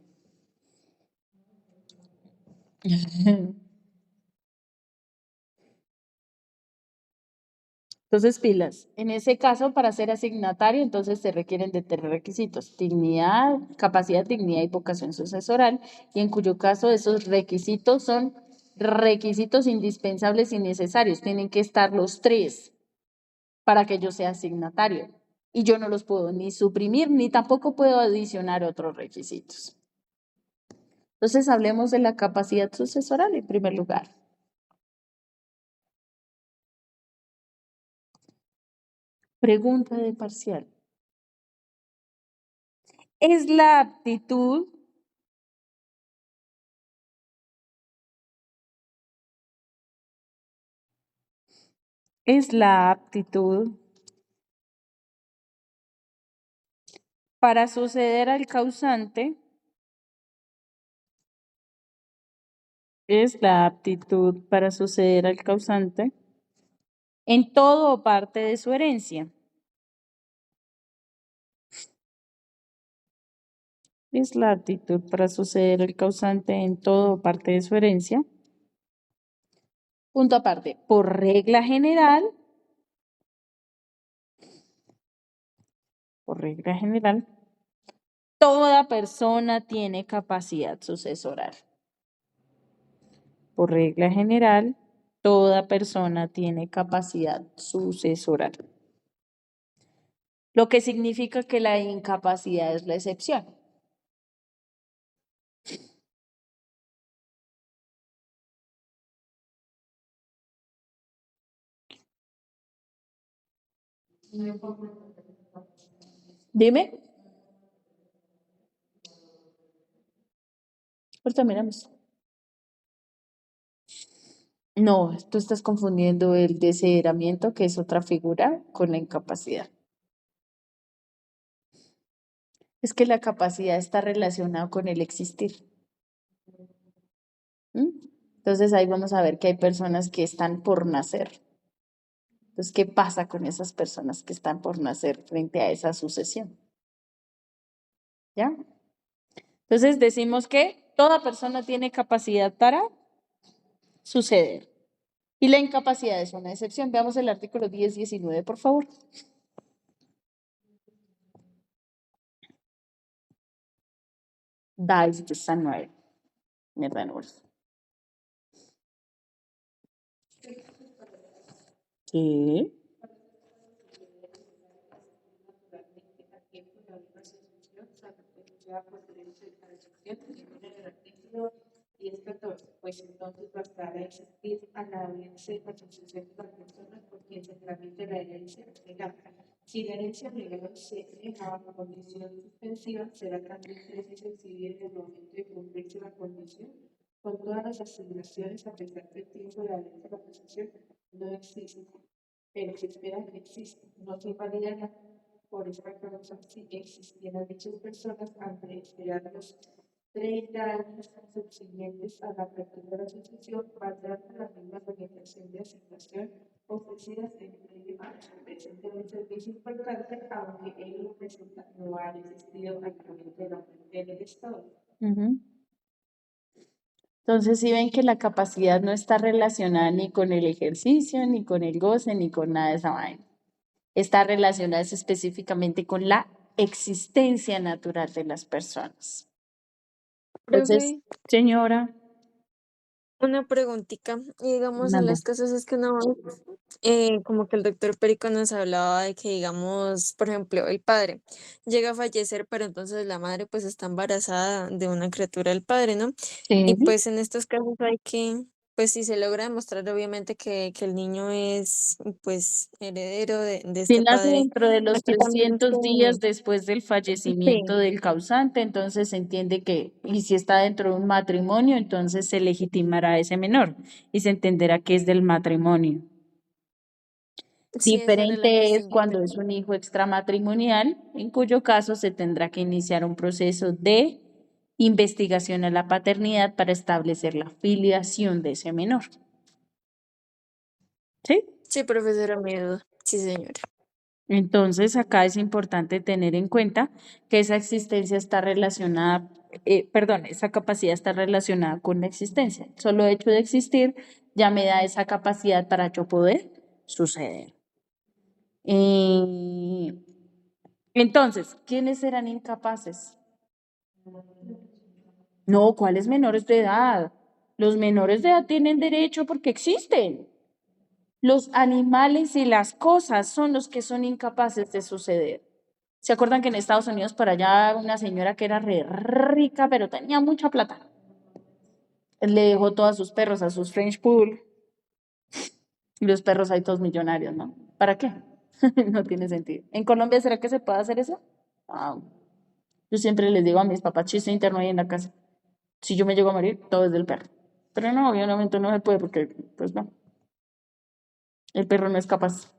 Entonces, pilas. En ese caso, para ser asignatario, entonces se requieren de 3 requisitos: dignidad, capacidad, dignidad y vocación sucesoral, y en cuyo caso esos requisitos son requisitos indispensables y necesarios. Tienen que estar los 3 para que yo sea asignatario. Y yo no los puedo ni suprimir, ni tampoco puedo adicionar otros requisitos. Entonces, hablemos de la capacidad sucesoral en primer lugar. Pregunta de parcial. Es la aptitud para suceder al causante, es la aptitud para suceder al causante en todo o parte de su herencia. Es la aptitud para suceder al causante en todo o parte de su herencia. Punto aparte. Por regla general, toda persona tiene capacidad sucesoral. Por regla general, toda persona tiene capacidad sucesoral. Lo que significa que la incapacidad es la excepción. Dime. Ahorita miramos. No, tú estás confundiendo el desheredamiento, que es otra figura, con la incapacidad. Es que la capacidad está relacionada con el existir. ¿Mm? Entonces ahí vamos a ver que hay personas que están por nacer. Entonces, ¿qué pasa con esas personas que están por nacer frente a esa sucesión? ¿Ya? Entonces decimos que toda persona tiene capacidad para suceder. Y la incapacidad es una excepción. Veamos el artículo 10-19, por favor. Dice the Sunrise. Mierda, no. Sí. Y es 14, pues entonces bastará existir a la audiencia de asociación de las personas por quien se tramite la herencia legal. Si la herencia legal se deja bajo condición suspensiva, será también preciso exhibir en el momento de cumplirse la condición con todas las asignaciones, a pesar del tiempo de la herencia de la posesión no existe, pero se espera que exista. No se validará por esta causa si existieran dichas personas antes de esperar los 30 años subsiguientes a la apertura de la sucesión, valdrán las mismas orientación de asignación ofrecidas en el presente un servicio importante, aunque ello presenta no ha existido actualmente en el Estado. Entonces, si ven que la capacidad no está relacionada ni con el ejercicio, ni con el goce, ni con nada de esa vaina. Está relacionada específicamente con la existencia natural de las personas. Entonces, Profe, señora, una preguntita. Y digamos, en manda. las casos es que no, como que el doctor Perico nos hablaba de que, digamos, por ejemplo, el padre llega a fallecer, pero entonces la madre pues está embarazada de una criatura del padre, ¿no? Y Sí. pues en estos casos hay que, pues si se logra demostrar obviamente que el niño es pues heredero de Si este nace padre, dentro de los aquí también 300 días después del sí, fallecimiento del causante, entonces se entiende que, y si está dentro de un matrimonio, entonces se legitimará a ese menor y se entenderá que es del matrimonio. sí, esa era la Diferente es cuestión que cuando es tenía. un hijo extramatrimonial, en cuyo caso se tendrá que iniciar un proceso de investigación a la paternidad para establecer la filiación de ese menor. ¿Sí? Sí, profesora, mi duda. Sí, señora. Entonces, acá es importante tener en cuenta que esa existencia está relacionada, esa capacidad está relacionada con la existencia. Solo hecho de existir ya me da esa capacidad para yo poder suceder. Eh, entonces, ¿quiénes serán incapaces? No, ¿cuáles menores de edad? Los menores de edad tienen derecho porque existen. Los animales y las cosas son los que son incapaces de suceder. ¿Se acuerdan que en Estados Unidos por allá una señora que era re rica, pero tenía mucha plata? Le dejó todos sus perros a sus French Poodle y los perros ahí todos millonarios, ¿no? ¿Para qué? No tiene sentido. ¿En Colombia será que se puede hacer eso? Ah, yo siempre les digo a mis papás, chiste interno ahí en la casa. Si yo me llego a morir, todo es del perro. Pero no, obviamente no se puede porque, pues no, el perro no es capaz.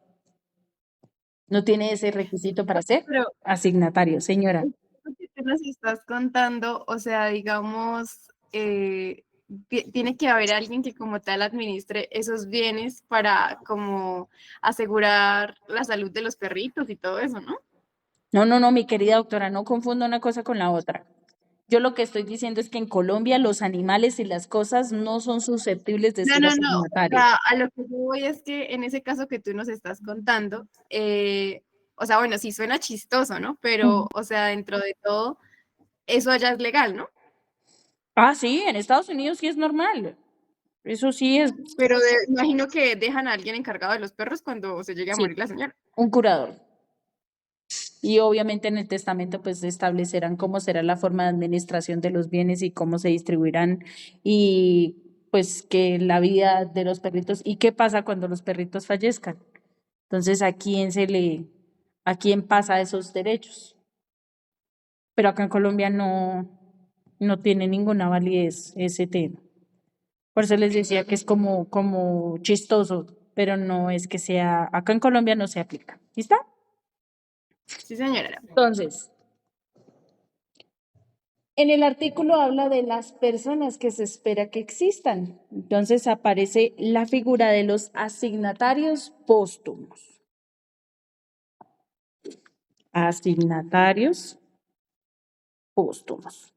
No tiene ese requisito para ser Pero asignatario, señora. lo que tú nos estás contando, o sea, digamos, tiene que haber alguien que como tal administre esos bienes para como asegurar la salud de los perritos y todo eso, ¿no? No, mi querida doctora, no confunda una cosa con la otra. Yo lo que estoy diciendo es que en Colombia los animales y las cosas no son susceptibles de No, ser no, no. O asignatarios. sea, a lo que yo voy es que en ese caso que tú nos estás contando, o sea, bueno, sí suena chistoso, ¿no? Pero, o sea, dentro de todo, eso allá es legal, ¿no? Ah, sí, en Estados Unidos sí es normal. Eso sí es, Pero imagino que dejan a alguien encargado de los perros cuando se llegue a sí, morir la señora. un curador. Y obviamente en el testamento pues establecerán cómo será la forma de administración de los bienes y cómo se distribuirán y pues que la vida de los perritos y qué pasa cuando los perritos fallezcan. Entonces, a quién pasa esos derechos? Pero acá en Colombia no tiene ninguna validez ese tema. Por eso les decía que es como chistoso, pero no es que sea, acá en Colombia no se aplica. ¿Listo? Sí, señora. Entonces, en el artículo habla de las personas que se espera que existan. Entonces aparece la figura de los asignatarios póstumos. Asignatarios póstumos.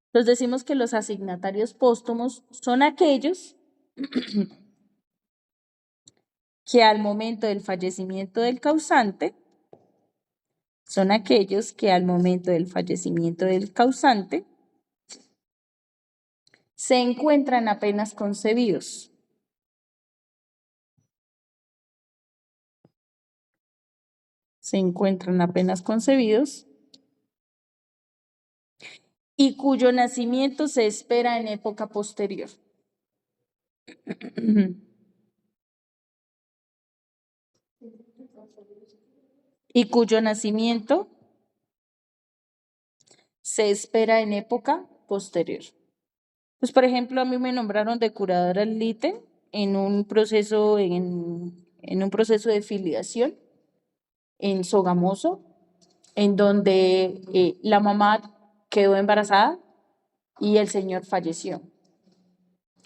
Entonces decimos que los asignatarios póstumos son aquellos que al momento del fallecimiento del causante, son aquellos que al momento del fallecimiento del causante se encuentran apenas concebidos. Se encuentran apenas concebidos y cuyo nacimiento se espera en época posterior. Y cuyo nacimiento se espera en época posterior. Pues, por ejemplo, a mí me nombraron de curadora al lite en un proceso, en un proceso de filiación en Sogamoso, en donde la mamá quedó embarazada y el señor falleció.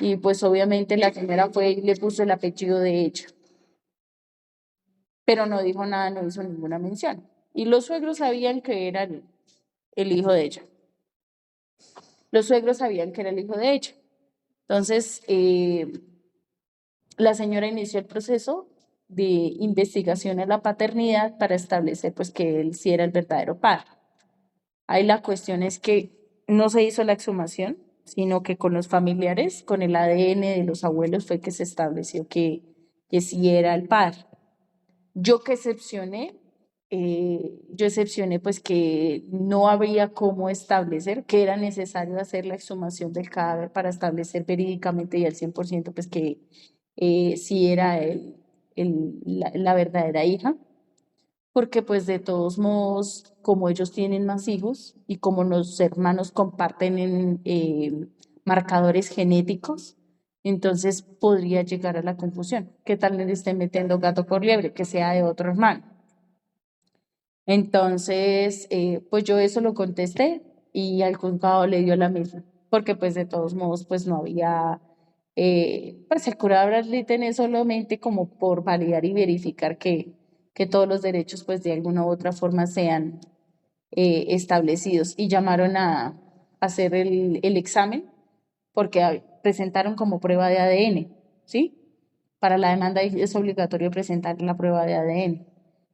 Y pues obviamente la señora fue y le puso el apellido de ella, pero no dijo nada, no hizo ninguna mención. Y los suegros sabían que era el hijo de ella. Los suegros sabían que era el hijo de ella. Entonces, la señora inició el proceso de investigación a la paternidad para establecer pues que él sí era el verdadero padre. Ahí la cuestión es que no se hizo la exhumación, sino que con los familiares, con el ADN de los abuelos fue que se estableció que sí era el padre. Yo que excepcioné, yo excepcioné pues que no había cómo establecer, que era necesario hacer la exhumación del cadáver para establecer verídicamente y al 100% pues que sí era la verdadera hija, porque pues de todos modos, como ellos tienen más hijos y como los hermanos comparten marcadores genéticos, entonces podría llegar a la confusión. ¿Qué tal le esté metiendo gato por liebre? Que sea de otro hermano. Entonces, pues yo eso lo contesté y al juzgado le dio la misma, porque pues de todos modos pues no había, pues el cura Bradley tenía solamente como por validar y verificar que todos los derechos pues de alguna u otra forma sean establecidos y llamaron a hacer el examen porque presentaron como prueba de ADN, ¿sí? Para la demanda es obligatorio presentar la prueba de ADN.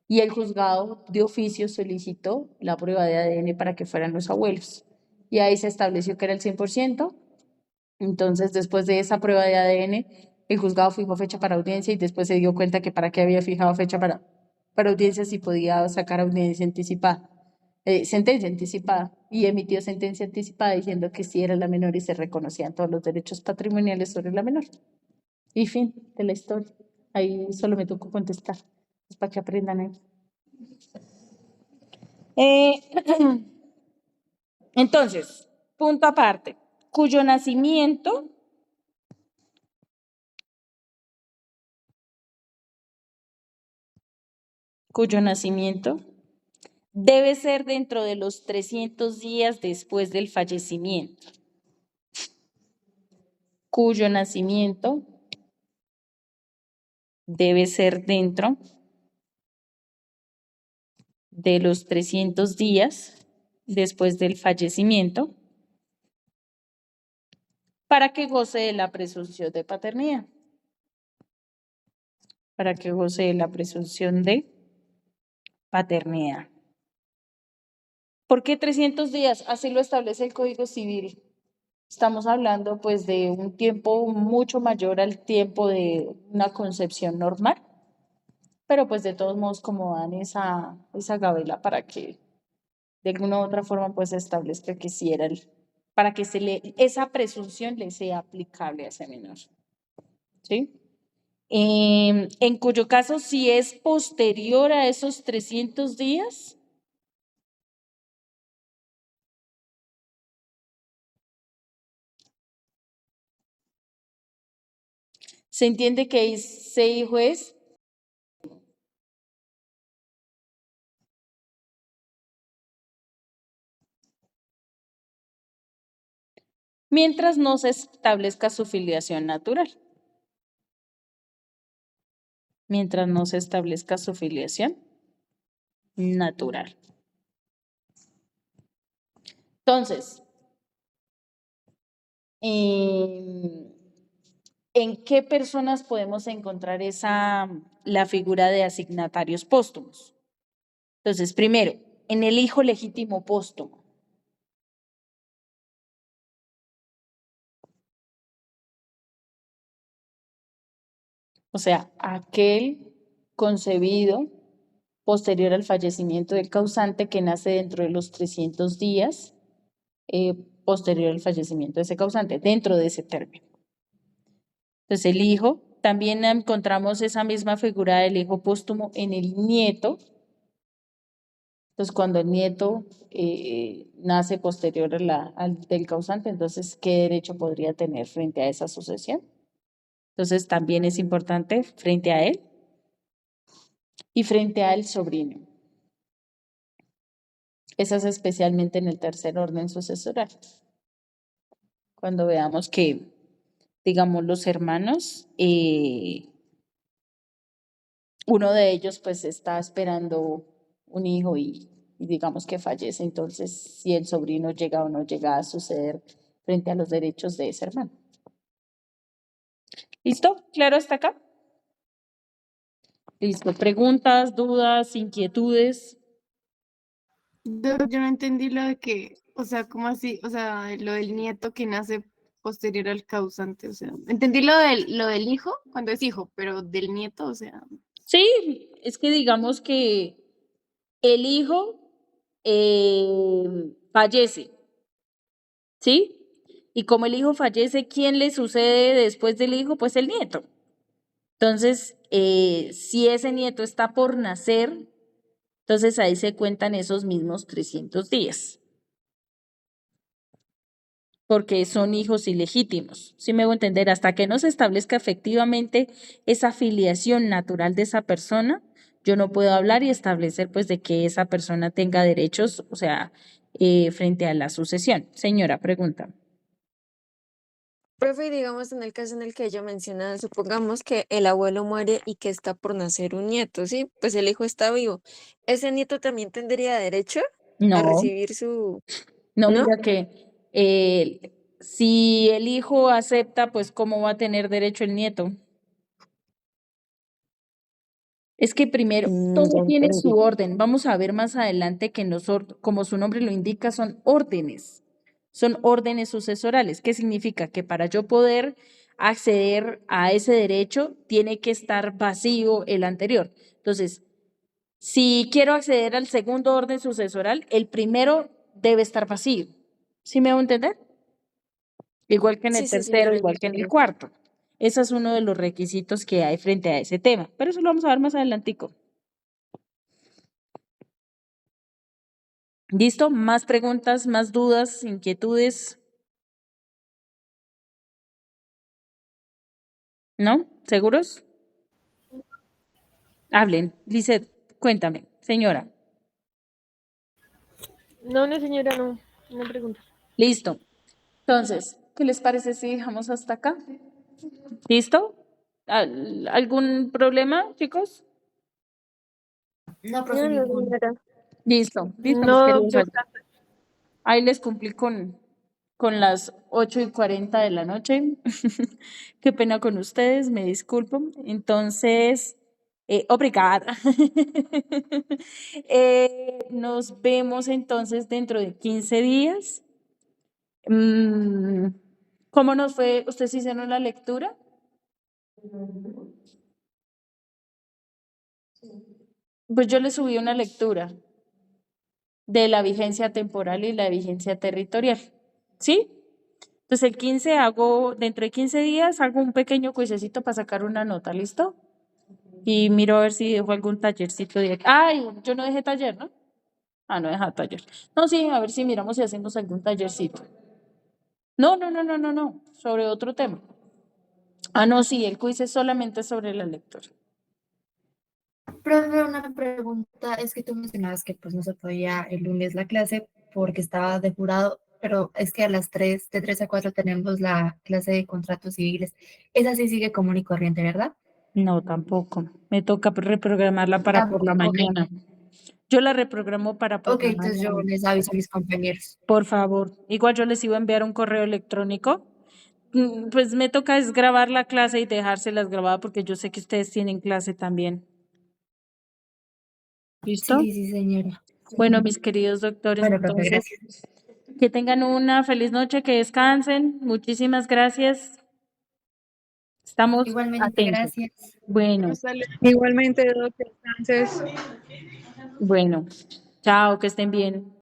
Y el juzgado de oficio solicitó la prueba de ADN para que fueran los abuelos. Y ahí se estableció que era el 100%. Entonces, después de esa prueba de ADN, el juzgado fijó fecha para audiencia y después se dio cuenta que para qué había fijado fecha para audiencia si podía sacar audiencia anticipada, sentencia anticipada. Y emitió sentencia anticipada diciendo que sí era la menor y se reconocían todos los derechos patrimoniales sobre la menor. Y fin de la historia. Ahí solo me tocó contestar, pues para que aprendan ahí. Entonces, punto aparte, cuyo nacimiento debe ser dentro de los 300 días después del fallecimiento. Cuyo nacimiento debe ser dentro de los 300 días después del fallecimiento para que goce de la presunción de paternidad. Para que goce de la presunción de paternidad. ¿Por qué 300 días? Así lo establece el Código Civil. Estamos hablando pues de un tiempo mucho mayor al tiempo de una concepción normal, pero pues de todos modos como dan esa gabela para que de alguna u otra forma pues se establezca que sí era para que esa presunción le sea aplicable a ese menor. ¿Sí? En cuyo caso si es posterior a esos 300 días, se entiende que ese hijo es mientras no se establezca su filiación natural. Mientras no se establezca su filiación natural. Entonces, ¿en qué personas podemos encontrar la figura de asignatarios póstumos? Entonces, primero, en el hijo legítimo póstumo. O sea, aquel concebido posterior al fallecimiento del causante que nace dentro de los 300 días posterior al fallecimiento de ese causante, dentro de ese término. Entonces, el hijo, también encontramos esa misma figura del hijo póstumo en el nieto. Entonces, cuando el nieto nace posterior al del causante, entonces, ¿qué derecho podría tener frente a esa sucesión? Entonces, también es importante frente a él y frente al sobrino. Esas especialmente en el tercer orden sucesoral. Cuando veamos que, digamos, los hermanos, uno de ellos pues está esperando un hijo y digamos que fallece, entonces si el sobrino llega o no llega a suceder frente a los derechos de ese hermano. ¿Listo? ¿Claro hasta acá? Listo. ¿Preguntas, dudas, inquietudes? Yo no entendí lo de que, o sea, ¿cómo así? O sea, lo del nieto que nace posterior al causante, o sea, entendí lo del hijo cuando es hijo, pero del nieto, o sea, Sí, es que digamos que el hijo fallece, ¿sí? Y como el hijo fallece, ¿quién le sucede después del hijo? Pues el nieto. Entonces, si ese nieto está por nacer, entonces ahí se cuentan esos mismos 300 días. Porque son hijos ilegítimos. ¿Sí me hago entender? Hasta que no se establezca efectivamente esa filiación natural de esa persona, yo no puedo hablar y establecer pues de que esa persona tenga derechos, o sea, frente a la sucesión. Señora, pregunta. Profe, y digamos en el caso en el que ella menciona, supongamos que el abuelo muere y que está por nacer un nieto, ¿sí? Pues el hijo está vivo. ¿Ese nieto también tendría derecho a No, recibir su... no, ¿No? mira que si el hijo acepta, pues ¿cómo va a tener derecho el nieto? Es que primero, Ya todo tiene entendí. su orden. Vamos a ver más adelante que como su nombre lo indica, son órdenes sucesorales. ¿Qué significa? Que para yo poder acceder a ese derecho, tiene que estar vacío el anterior. Entonces, si quiero acceder al segundo orden sucesoral, el primero debe estar vacío. ¿Sí me hago entender? Igual que en el Sí, sí, ya tercero, lo igual que en el entiendo. cuarto. Ese es uno de los requisitos que hay frente a ese tema, pero eso lo vamos a ver más adelantico. ¿Listo? ¿Más preguntas, más dudas, inquietudes? ¿No? ¿Seguros? Hablen. Lizeth, cuéntame, señora. No, no, señora, no. No pregunta. Listo. Entonces, ¿qué les parece si dejamos hasta acá? ¿Listo? ¿Algún problema, chicos? No, profe, No, no, ninguno. señora. Listo, listo, mis No, queridos. doctor. Ahí les cumplí con las 8:40 de la noche. Qué pena con ustedes, me disculpo. Entonces, obrigada. Nos vemos entonces dentro de 15 días. Mm, ¿Cómo nos fue? ¿Ustedes hicieron la lectura? Pues yo les subí una lectura de la vigencia temporal y la vigencia territorial. ¿Sí? Entonces el 15 dentro de 15 días hago un pequeño cuisecito para sacar una nota, ¿listo? Y miro a ver si dejo algún tallercito de... Ay, yo no dejé taller, ¿no? Ah, no dejé taller. No, sí, a ver si miramos si hacemos algún tallercito. No, no, no, no, no, no, sobre otro tema. Ah, no, sí, el quiz es solamente sobre la lectura. Profe, una pregunta, es que tú mencionabas que pues no se podía el lunes la clase porque estaba de jurado, pero es que a las 3, de 3 a 4 tenemos la clase de contratos civiles. Esa sí sigue común y corriente, ¿verdad? No, tampoco. Me toca reprogramarla para por la Tampoco, ok. mañana. Yo la reprogramo para por Ok, la entonces yo mañana. les aviso a mis compañeros. Por favor. Igual yo les iba a enviar un correo electrónico. Pues me toca es grabar la clase y dejárselas grabadas porque yo sé que ustedes tienen clase también. ¿Listo? Sí, sí, señora. Bueno, mis queridos doctores, Bueno, profe, entonces, gracias. que tengan una feliz noche, que descansen. Muchísimas gracias. Estamos Igualmente, atentos. gracias. Bueno, Hasta luego. Igualmente, doctor. Entonces. bueno. Chao, que estén bien.